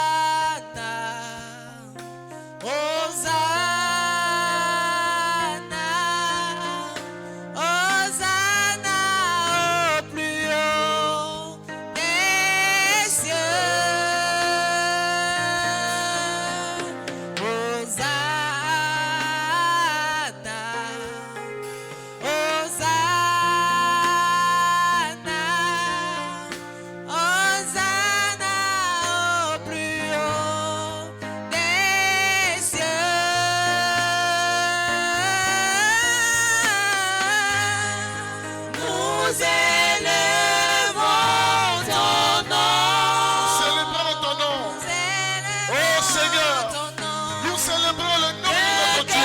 Hosanna, Hosanna, Hosanna au plus haut des cieux. Hosanna, Hosanna, Hosanna au plus haut des cieux. Nous élevons ton nom. Célébrons ton nom. Oh Seigneur, nous célébrons le nom de notre Dieu. Nous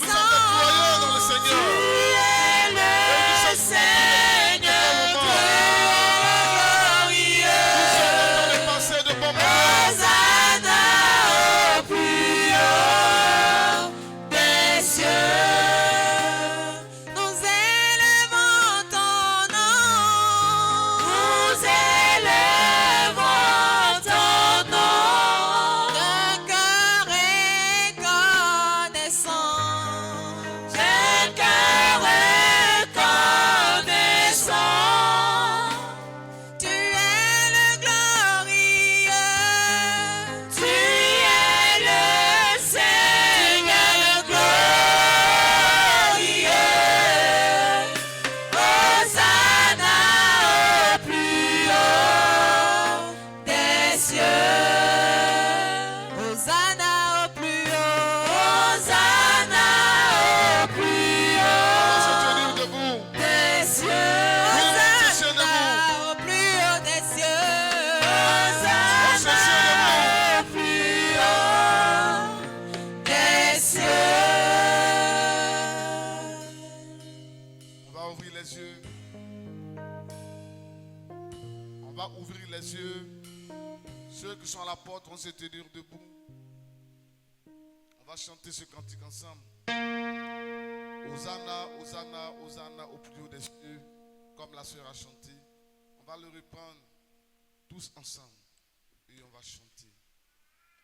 sommes des croyants dans le Seigneur. Nous sommes en train de passer de bons moments. Nous élevons ton nom. Nous élevons ton nom. D'un cœur reconnaissant. D'un cœur reconnaissant. Tu es le glorieux. Tu es le Seigneur glorieux. Hosanna au plus haut des cieux. Hosanna au plus haut. Hosanna au plus On va se haut tenir debout. des cieux. Hosanna au plus haut des cieux. Hosanna au plus haut des cieux. On va ouvrir les yeux. On va ouvrir les yeux. Ceux qui sont à la porte vont se tenir debout. On va chanter ce cantique ensemble. Hosanna, Hosanna, Hosanna au plus haut des cieux. Comme la sœur a chanté. On va le reprendre tous ensemble. Et on va chanter.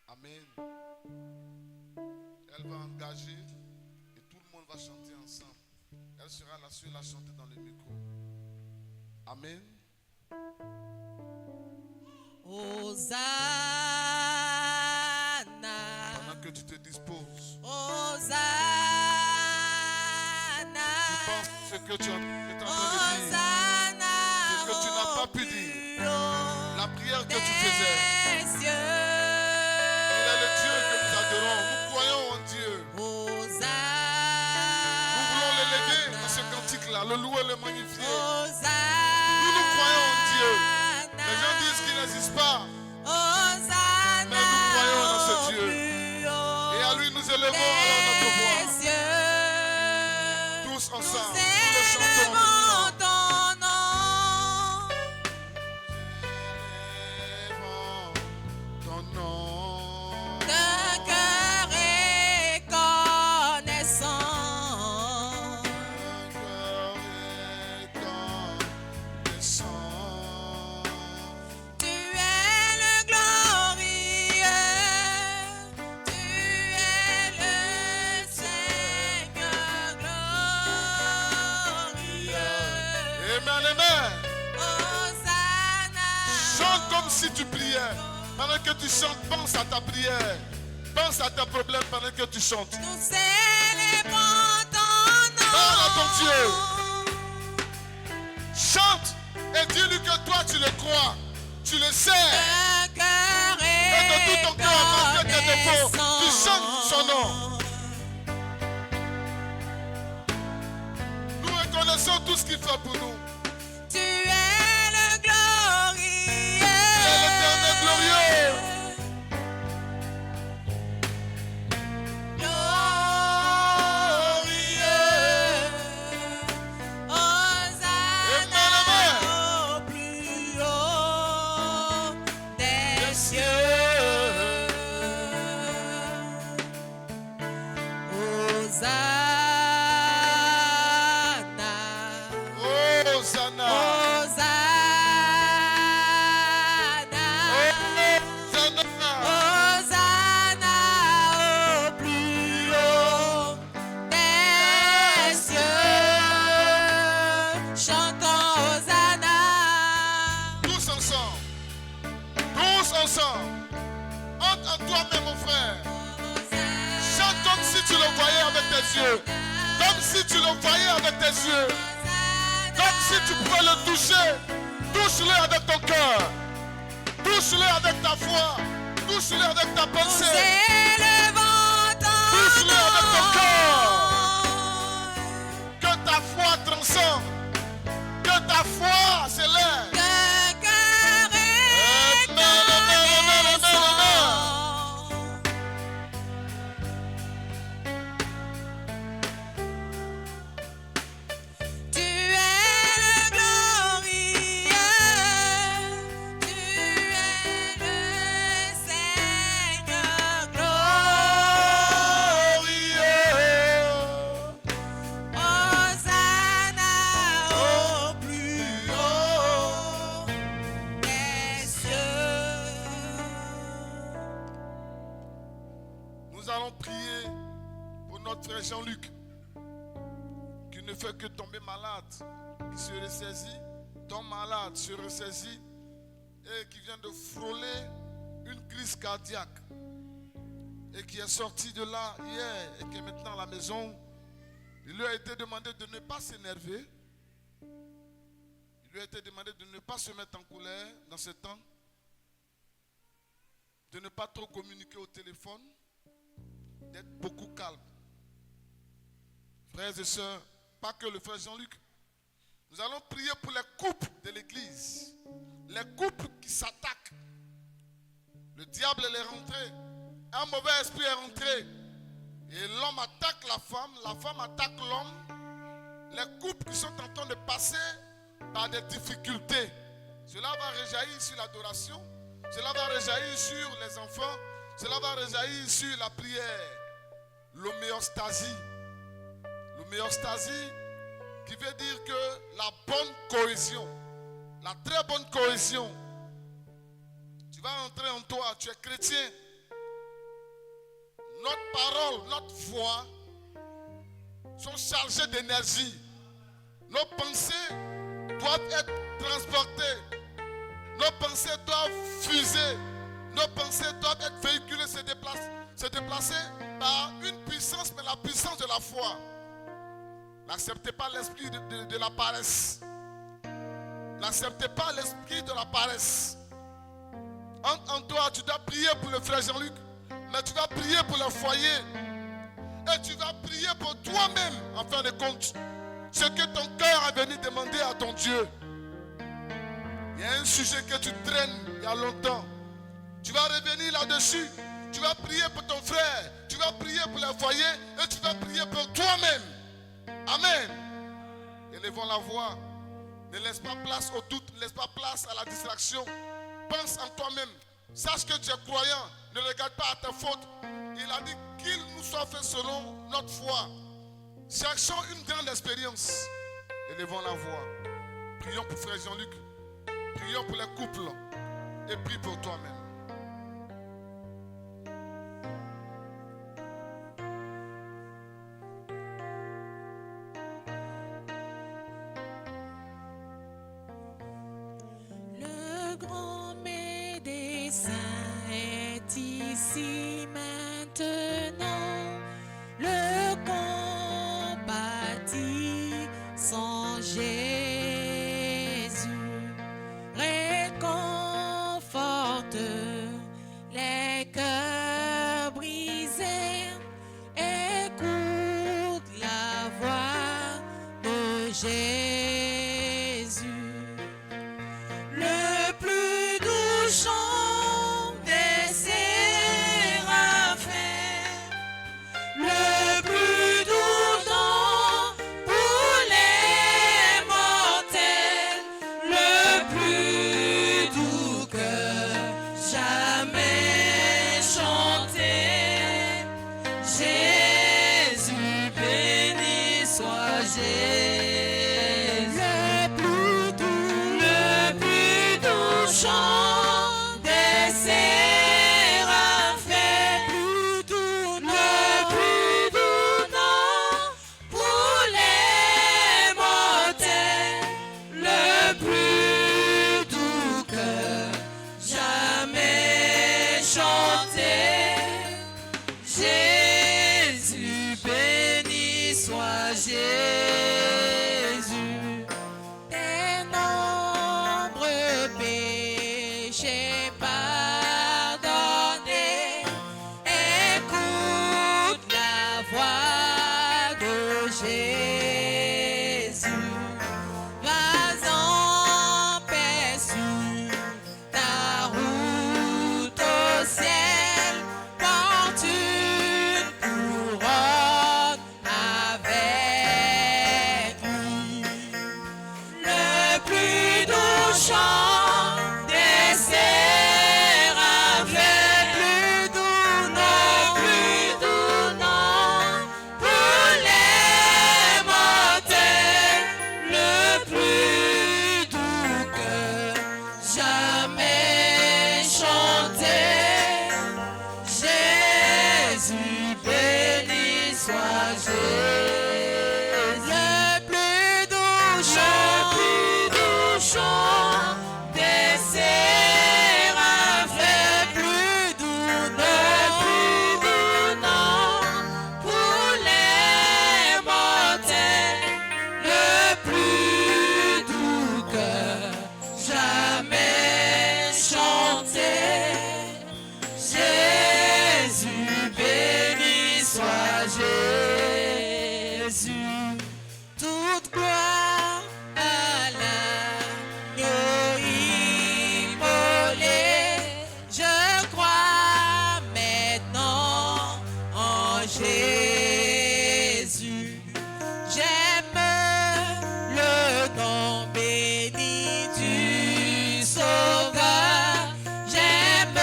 Amen. Elle va engager et tout le monde va chanter ensemble. Elle sera la seule à chanter dans le micro. Amen. Hosanna, Pendant que tu te disposes, Hosanna, Ce que tu es en train de dire, ce que tu n'as pas pu dire, la prière que tu faisais. Il est le Dieu que nous adorons. Nous croyons en Dieu. Nous voulons l'élever dans ce cantique-là, le louer, le magnifier. Nous croyons en Dieu. Les gens disent qu'il n'existe pas. Mais nous croyons en ce Dieu. Et à lui nous élevons alors notre voix. Tous ensemble, nous le chantons maintenant. Ton nom. D'un cœur reconnaissant. Tu es le glorieux, tu es le Seigneur glorieux. Amen, amen. Hosanna. Chante comme si tu priais. Pendant que tu chantes, pense à ta prière. Pense à tes problèmes pendant que tu chantes. Nous célébrons ton nom. Parle à ton Dieu. Chante et dis-lui que toi tu le crois. Tu le sais. D'un cœur Et de tout ton cœur, malgré tes défauts, tu chantes son nom. Nous reconnaissons tout ce qu'il fait pour nous. Tu es le glorieux. Tu es l'éternel glorieux. Hosanna au plus haut des cieux. Hosanna. Hosanna. Hosanna. Hosanna. Hosanna au plus haut des cieux. Chantons Hosanna. Tous ensemble. Tous ensemble. Entre à toi-même, mon frère. Chante comme si tu le voyais avec tes yeux. Comme si tu le voyais avec tes yeux. Comme si tu pouvais le toucher. Touche-le avec ton cœur. Touche-le avec ta foi. Touche-le avec ta pensée. Touche-le avec ton cœur. Que ta foi transcende. Que ta foi s'élève. Tu es le glorieux, tu es le Seigneur glorieux. Hosanna au plus haut des cieux. Nous allons prier pour notre frère Jean-Luc, qui ne fait que tomber malade, qui se ressaisit, tombe malade, se ressaisit, et qui vient de frôler une crise cardiaque, et qui est sorti de là hier, et qui est maintenant à la maison. Il lui a été demandé de ne pas s'énerver. Il lui a été demandé de ne pas se mettre en colère dans ce temps, de ne pas trop communiquer au téléphone, d'être beaucoup calme. Frères et sœurs, pas que le frère Jean-Luc, nous allons prier pour les couples de l'église, les couples qui s'attaquent. Le diable est rentré, un mauvais esprit est rentré, et l'homme attaque la femme attaque l'homme. Les couples qui sont en train de passer par des difficultés, cela va rejaillir sur l'adoration, cela va rejaillir sur les enfants, cela va rejaillir sur la prière. L'homéostasie. L'homéostasie qui veut dire que la bonne cohésion, la très bonne cohésion. Tu vas entrer en toi, tu es chrétien. Notre parole, notre foi sont chargées d'énergie. Nos pensées doivent être transportées. Nos pensées doivent fuser. Nos pensées doivent être véhiculées, se déplacer par une puissance, mais la puissance de la foi. N'acceptez pas l'esprit de la paresse. N'acceptez pas l'esprit de la paresse. En toi, tu dois prier pour le frère Jean-Luc, mais tu vas prier pour le foyer. Et tu vas prier pour toi-même, en fin de compte. Ce que ton cœur a venu demander à ton Dieu. Il y a un sujet que tu traînes il y a longtemps. Tu vas revenir là-dessus. Tu vas prier pour ton frère. Tu vas prier pour le foyer. Et tu vas prier pour toi-même. Amen. Élevons la voix. Ne laisse pas place au doute. Ne laisse pas place à la distraction. Pense en toi-même. Sache que tu es croyant. Ne regarde pas à tes fautes. Il a dit qu'il nous soit fait selon notre foi. Cherchons une grande expérience. Élevons la voix. Prions pour frère Jean-Luc. Prions pour les couples. Et prie pour toi-même. Le grand médecin est ici maintenant. Le compatissant Jésus réconforte les cœurs brisés. Écoute la voix de Jésus. Le plus doux chant des séraphins, le plus doux don pour les mortels, le plus doux que jamais chanté. Jésus, béni soit Jésus. Le plus doux chant des séraphins, le plus doux nom pour les mortels, le plus doux que jamais chanté. Jésus, béni soit Jésus. Tes nombreux péchés pardonnés. Écoute la voix de Jésus. Vas en paix sur ta route au ciel. Porte une couronne avec lui. Le plus doux chant des séraphins, le plus doux nom pour les mortels, le plus doux que jamais chanté. Jésus, béni soit Jésus. Le plus doux chant des séraphins, le plus doux nom pour les mortels, le plus doux que jamais chanté. Jésus, béni soit Jésus. Toute gloire à l'agneau immolé. Je crois maintenant en Jésus. J'aime le nom béni du Sauveur. J'aime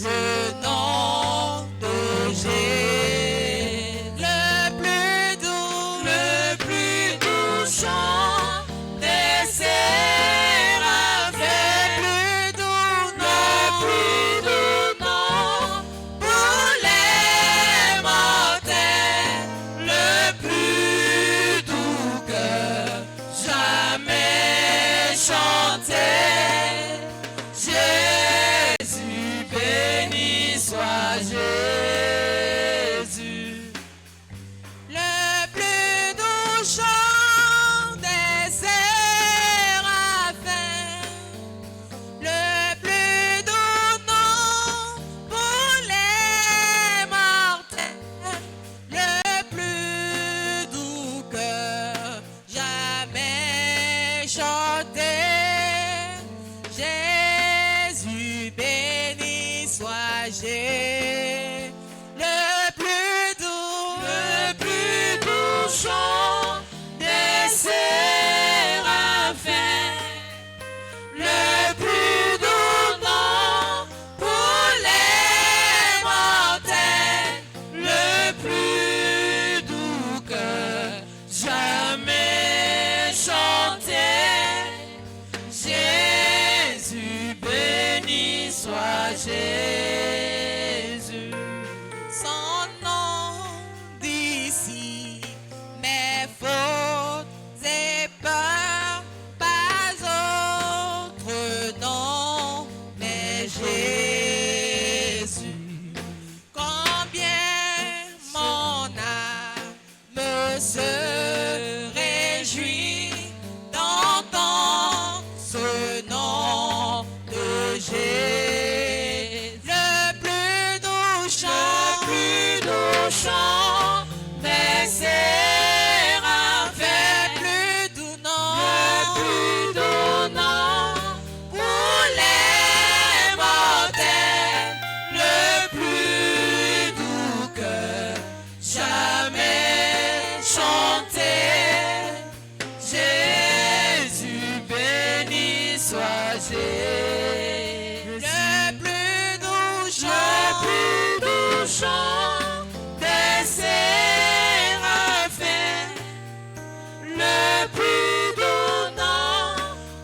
le nom de Jésus. Le plus doux chant des séraphins, le plus doux nom pour les mortels, le plus se réjouit d'entendre ce nom de Jésus. Le plus doux chant des séraphins, le plus doux nom pour les mortels, le plus doux que jamais chanté. Jésus béni soit Jésus. Le plus doux chant des séraphins, le plus doux nom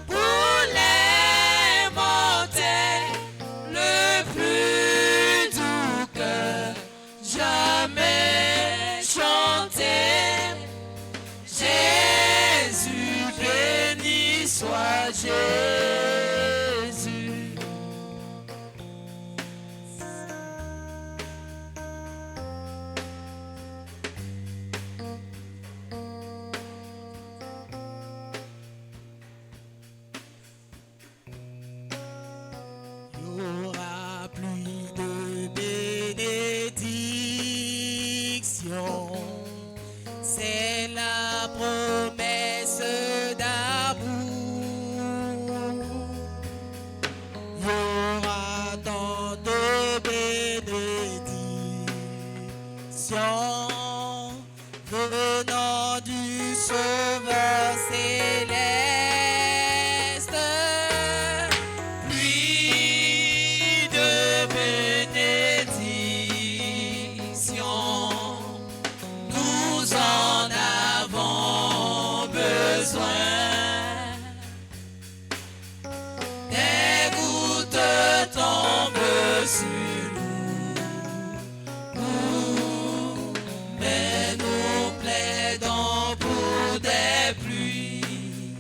pour les mortels, le plus doux que jamais chanté. Jésus béni soit Jésus. Il y aura plus de bénédictions. C'est la promesse d'amour. Il y aura tant de bénédictions venant du Sauveur céleste. Pluie de bénédictions, nous en avons besoin. Des gouttes tombent sur nous, mais nous plaidons pour des pluies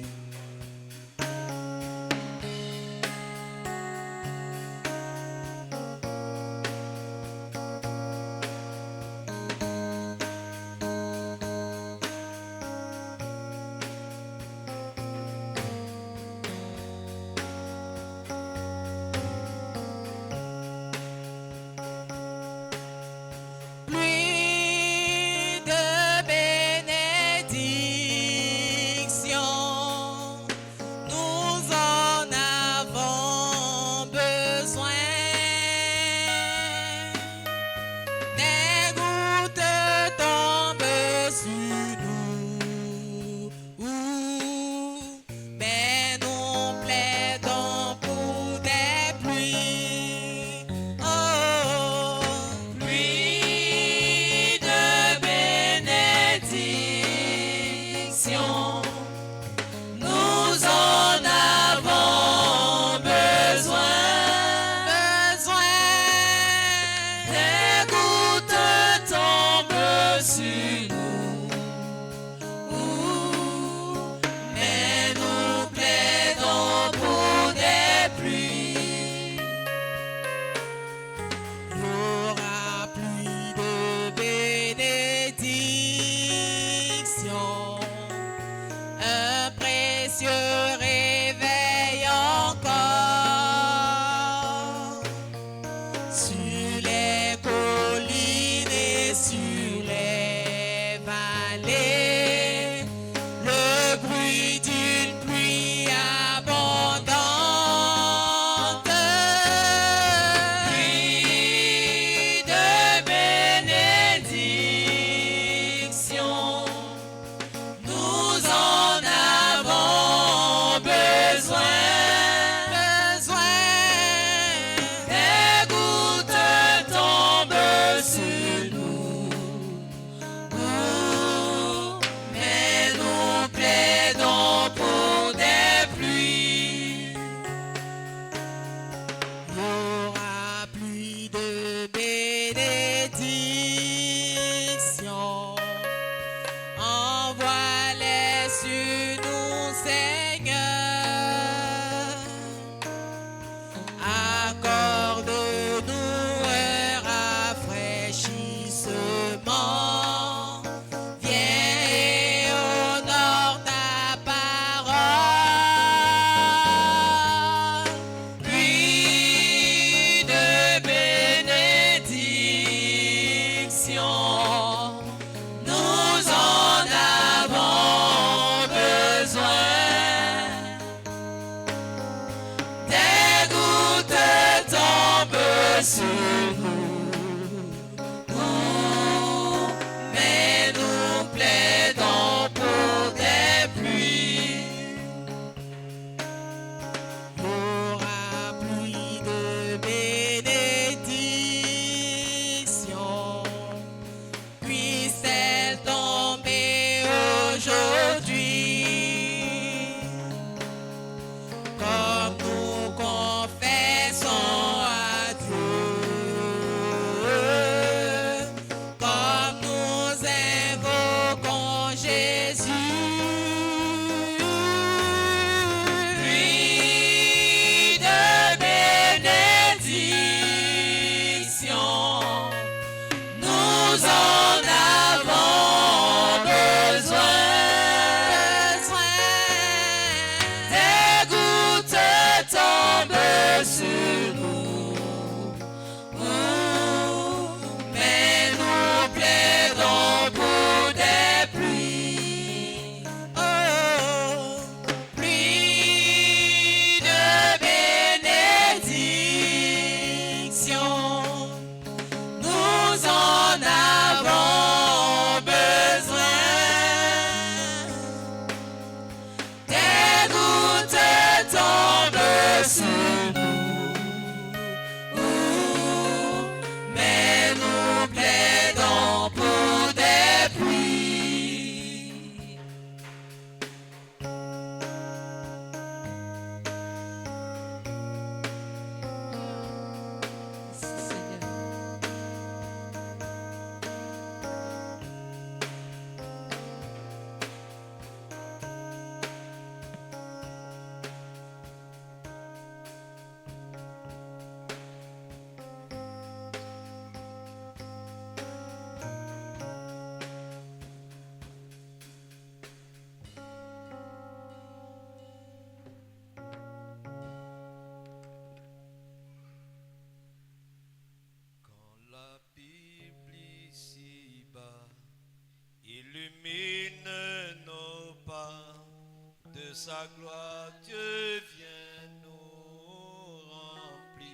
de sa gloire, Dieu vient nous remplir.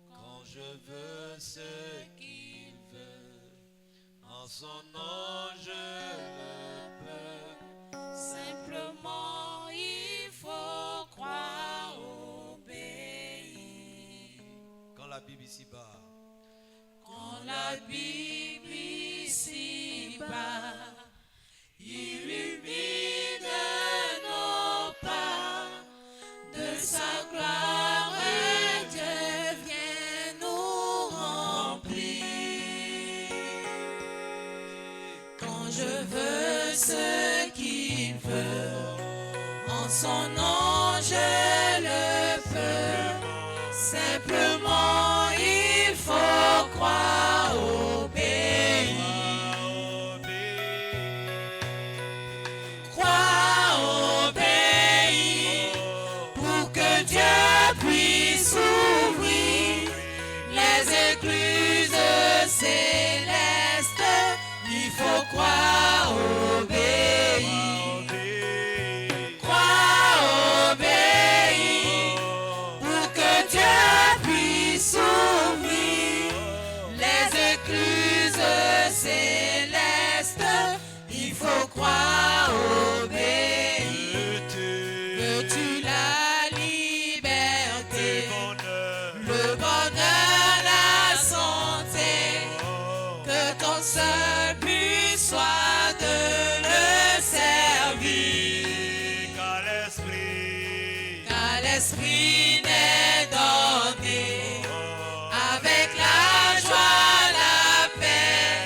Quand je veux ce qu'il veut, en son nom je le peux. Simplement, il faut croire, obéir. Quand la Bible ici-bas, Quand la Bible ici-bas illumine nos pas de sa gloire, Dieu vient nous remplir. Quand je veux ce qu'il veut, en son nom je le peux. Simplement, il faut croire, obéir. Croire, obéir, pour que Dieu puisse ouvrir les écluses célestes. Il faut croire, obéir. Croire, obéir, pour que Dieu puisse ouvrir les écluses célestes. Il faut croire, obéir. Veux-tu la liberté, le bonheur, la santé, que ton seul but soit de le servir, car l'esprit n'est donné avec la joie, la paix,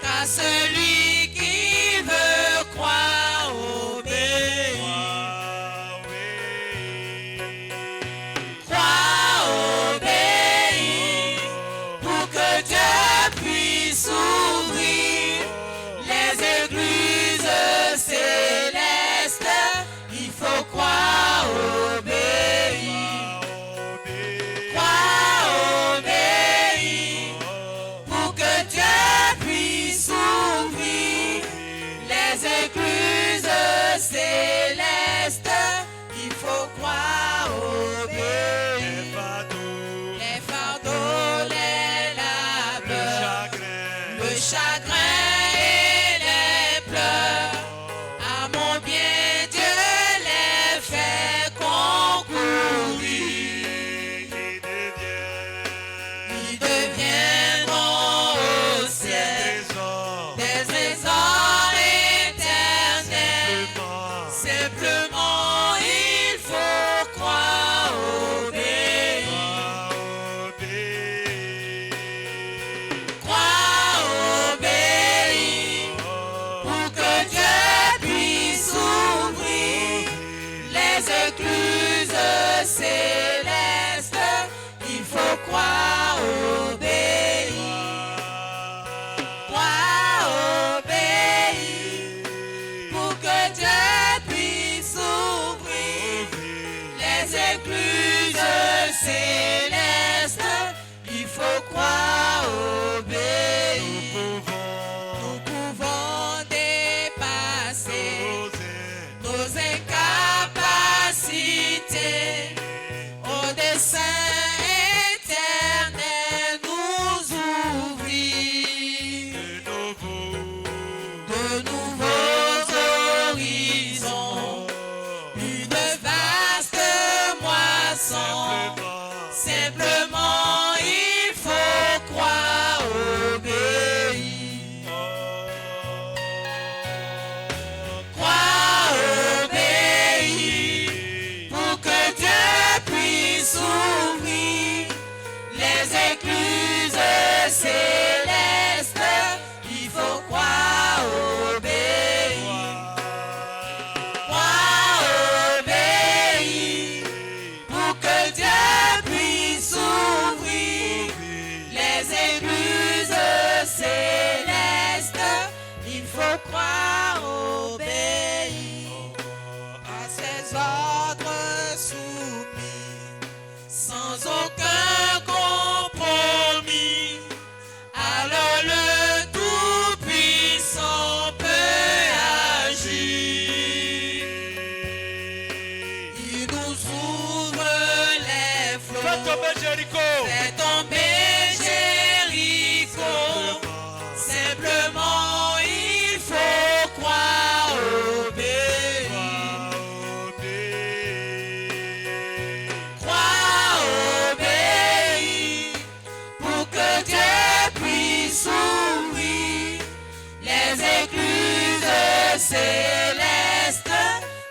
qu'à celui qui veut croire, obéir. Croire, obéir, pour que Dieu puisse ouvrir les églises célestes. Il faut croire, obéir. Croire, obéir, pour que Dieu puisse ouvrir les églises célestes. Il faut croire, obéir. Les fardeaux, les labeurs, le chagrin et les pleurs, à mon bien Dieu les fait concourir. Ils deviendront au ciel des trésors éternels. Simplement, il faut croire, obéir. Croire, obéir, pour que Dieu puisse ouvrir les écluses célestes. Il faut croire, obéir. Croire, obéir, pour que Dieu puisse ouvrir les écluses célestes. Il faut croire, obéir. Nous pouvons dépasser nos incapacités au dessein éternel, nous ouvrir de nouveaux horizons, une vaste moisson. Simplement, il faut croire, obéir. Croire, obéir, pour que Dieu puisse ouvrir les écluses célestes. Il faut croire, obéir. Croire, obéir, pour que Dieu puisse ouvrir les écluses célestes. Il faut croire, obéir à ses ordres soumis, sans aucun compromis. Alors le Tout-Puissant peut agir. les écluses célestes,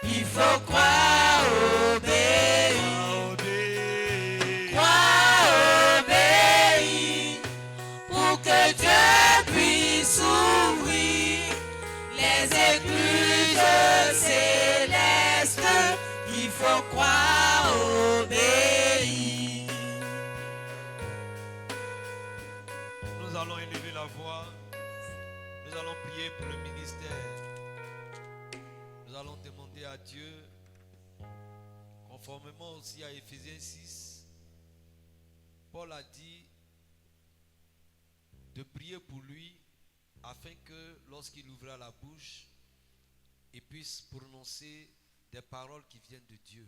il faut croire, obéir. Croire, obéir, pour que Dieu puisse ouvrir les écluses célestes, il faut croire, obéir. Nous allons élever la voix. Nous allons prier pour le ministère. Nous allons demander à Dieu, conformément aussi à Éphésiens 6, Paul a dit de prier pour lui afin que lorsqu'il ouvrira la bouche, il puisse prononcer des paroles qui viennent de Dieu.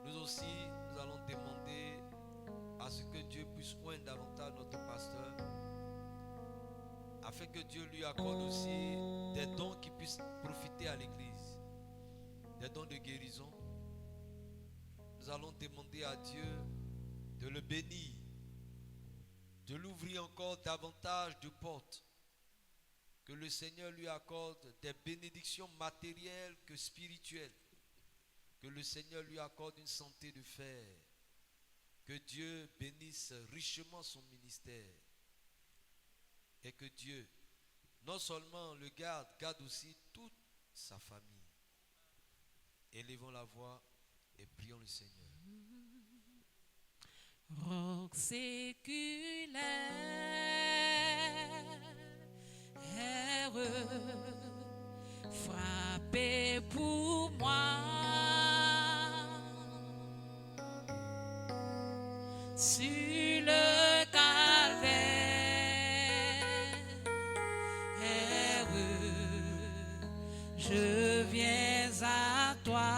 Nous aussi, nous allons demander à ce que Dieu puisse oindre davantage notre pasteur, afin que Dieu lui accorde aussi des dons qui puissent profiter à l'église, des dons de guérison. Nous allons demander à Dieu de le bénir, de l'ouvrir encore davantage de portes, que le Seigneur lui accorde des bénédictions matérielles que spirituelles, que le Seigneur lui accorde une santé de fer, que Dieu bénisse richement son ministère, et que Dieu non seulement le garde, garde aussi toute sa famille. Élevons la voix et prions le Seigneur. Roc séculaire, frappez pour moi sur le calvaire, je viens à toi.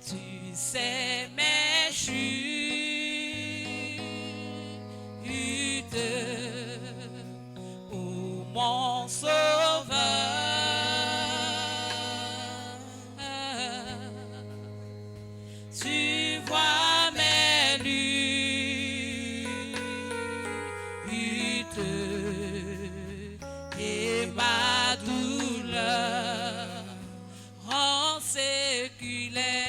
Tu sais mes chutes, ô mon sauveur. Tu vois mes luttes et ma douleur rend séculaire.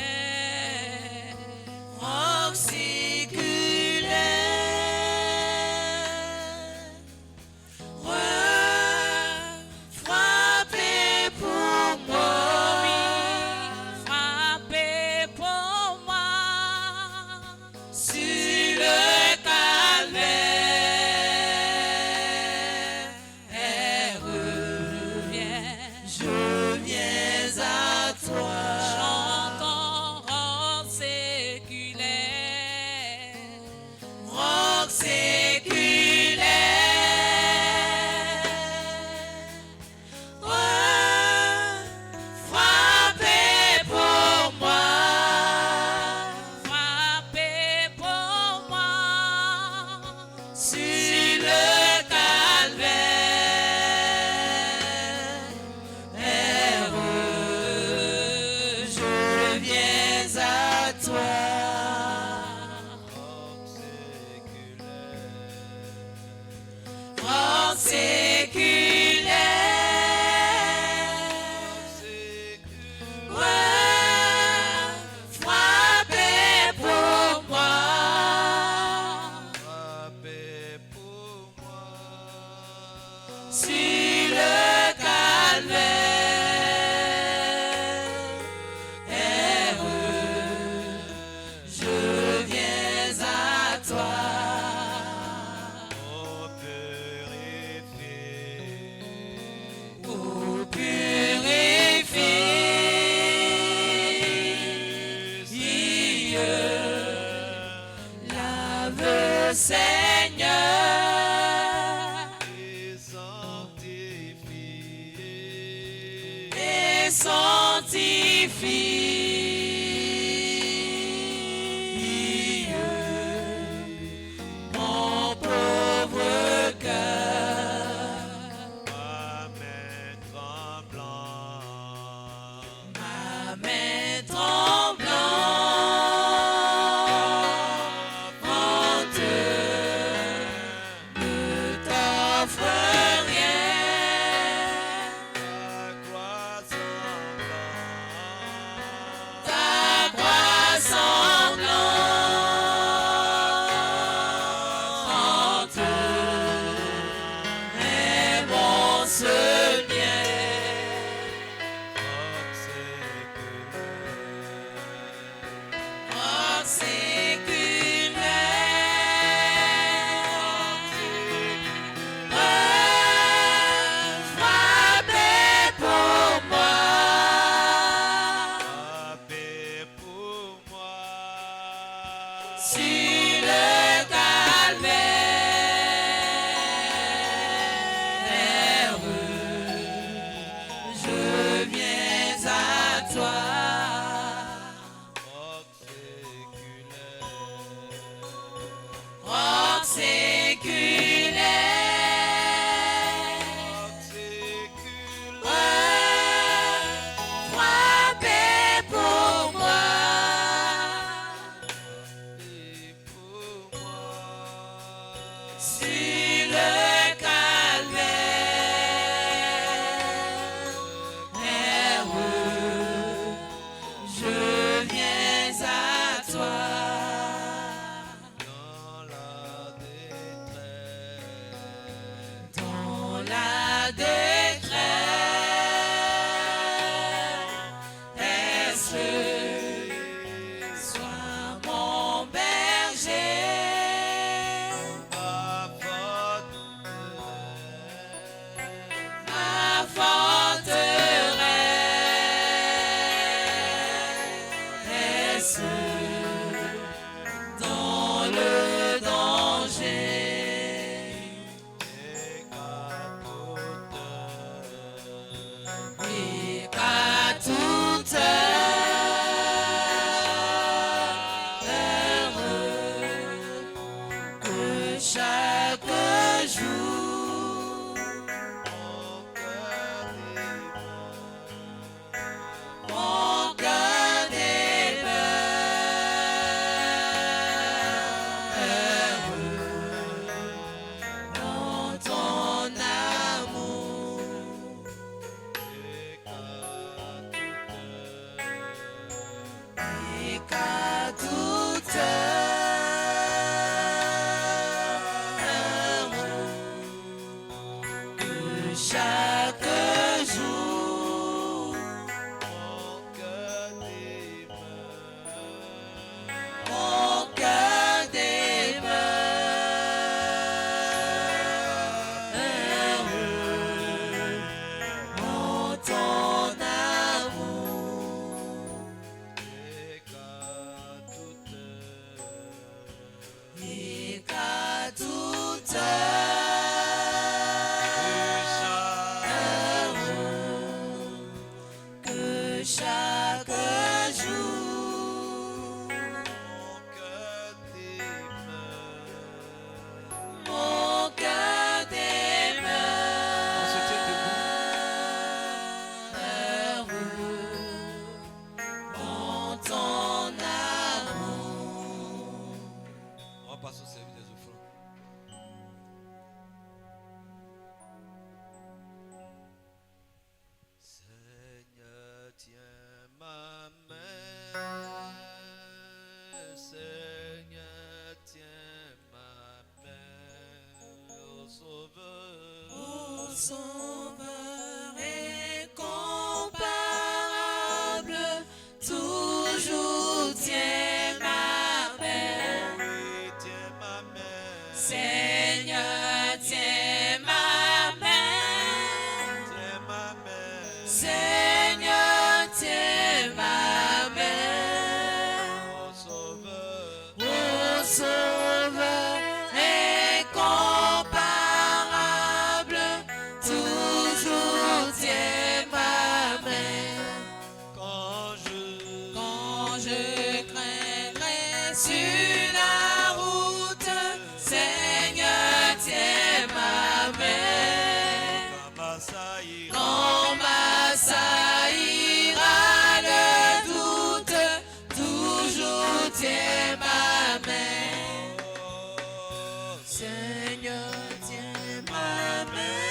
Seigneur, sur le calvaire. Heureux, je viens à toi. Dans la détresse, Dans la détresse, sois mon berger. Ma forteresse, dans le danger, et qu'à toute heure, que chaque jour, mon cœur demeure dans ton amour. Et qu'à toute heure, que chaque jour, mon cœur demeure dans ton amour. Et qu'à toute heure, que chaque jour, mon cœur demeure dans ton amour. on va passer au service des offrandes. Seigneur, tiens ma main. Seigneur, tiens ma main. Ô Sauveur. Ô Sauveur incomparable, toujours tiens ma main. Oui, tiens ma main. Seigneur, tiens ma main. Tiens ma main. Seigneur, tiens ma main. Ô Sauveur. Ô Sauveur incomparable, toujours tiens ma main. Quand je craindrai sur la route, Seigneur, tiens ma main. Quand m'assaillira le doute, toujours tiens ma main. Seigneur, tiens ma main.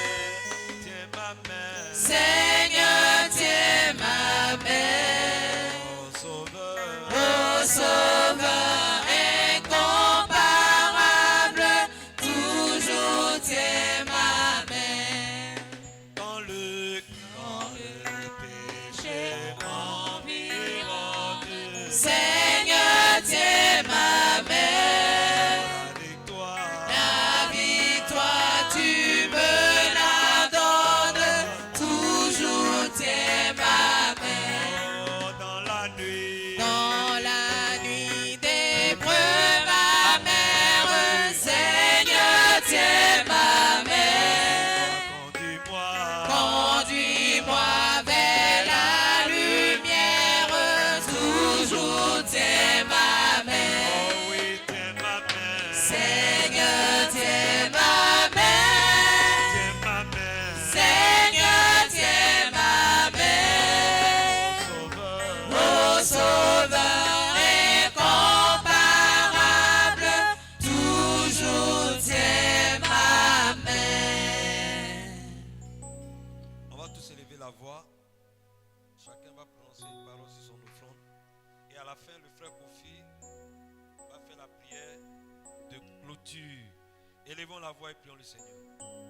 tiens ma main. Seigneur, tiens ma main. Ô Sauveur. Ô Sauveur incomparable, toujours tiens ma main. Quand le péché m'environne, Seigneur, tiens ma main. avec toi, La victoire, tu me la donnes, toujours Élevons la voix et prions le Seigneur.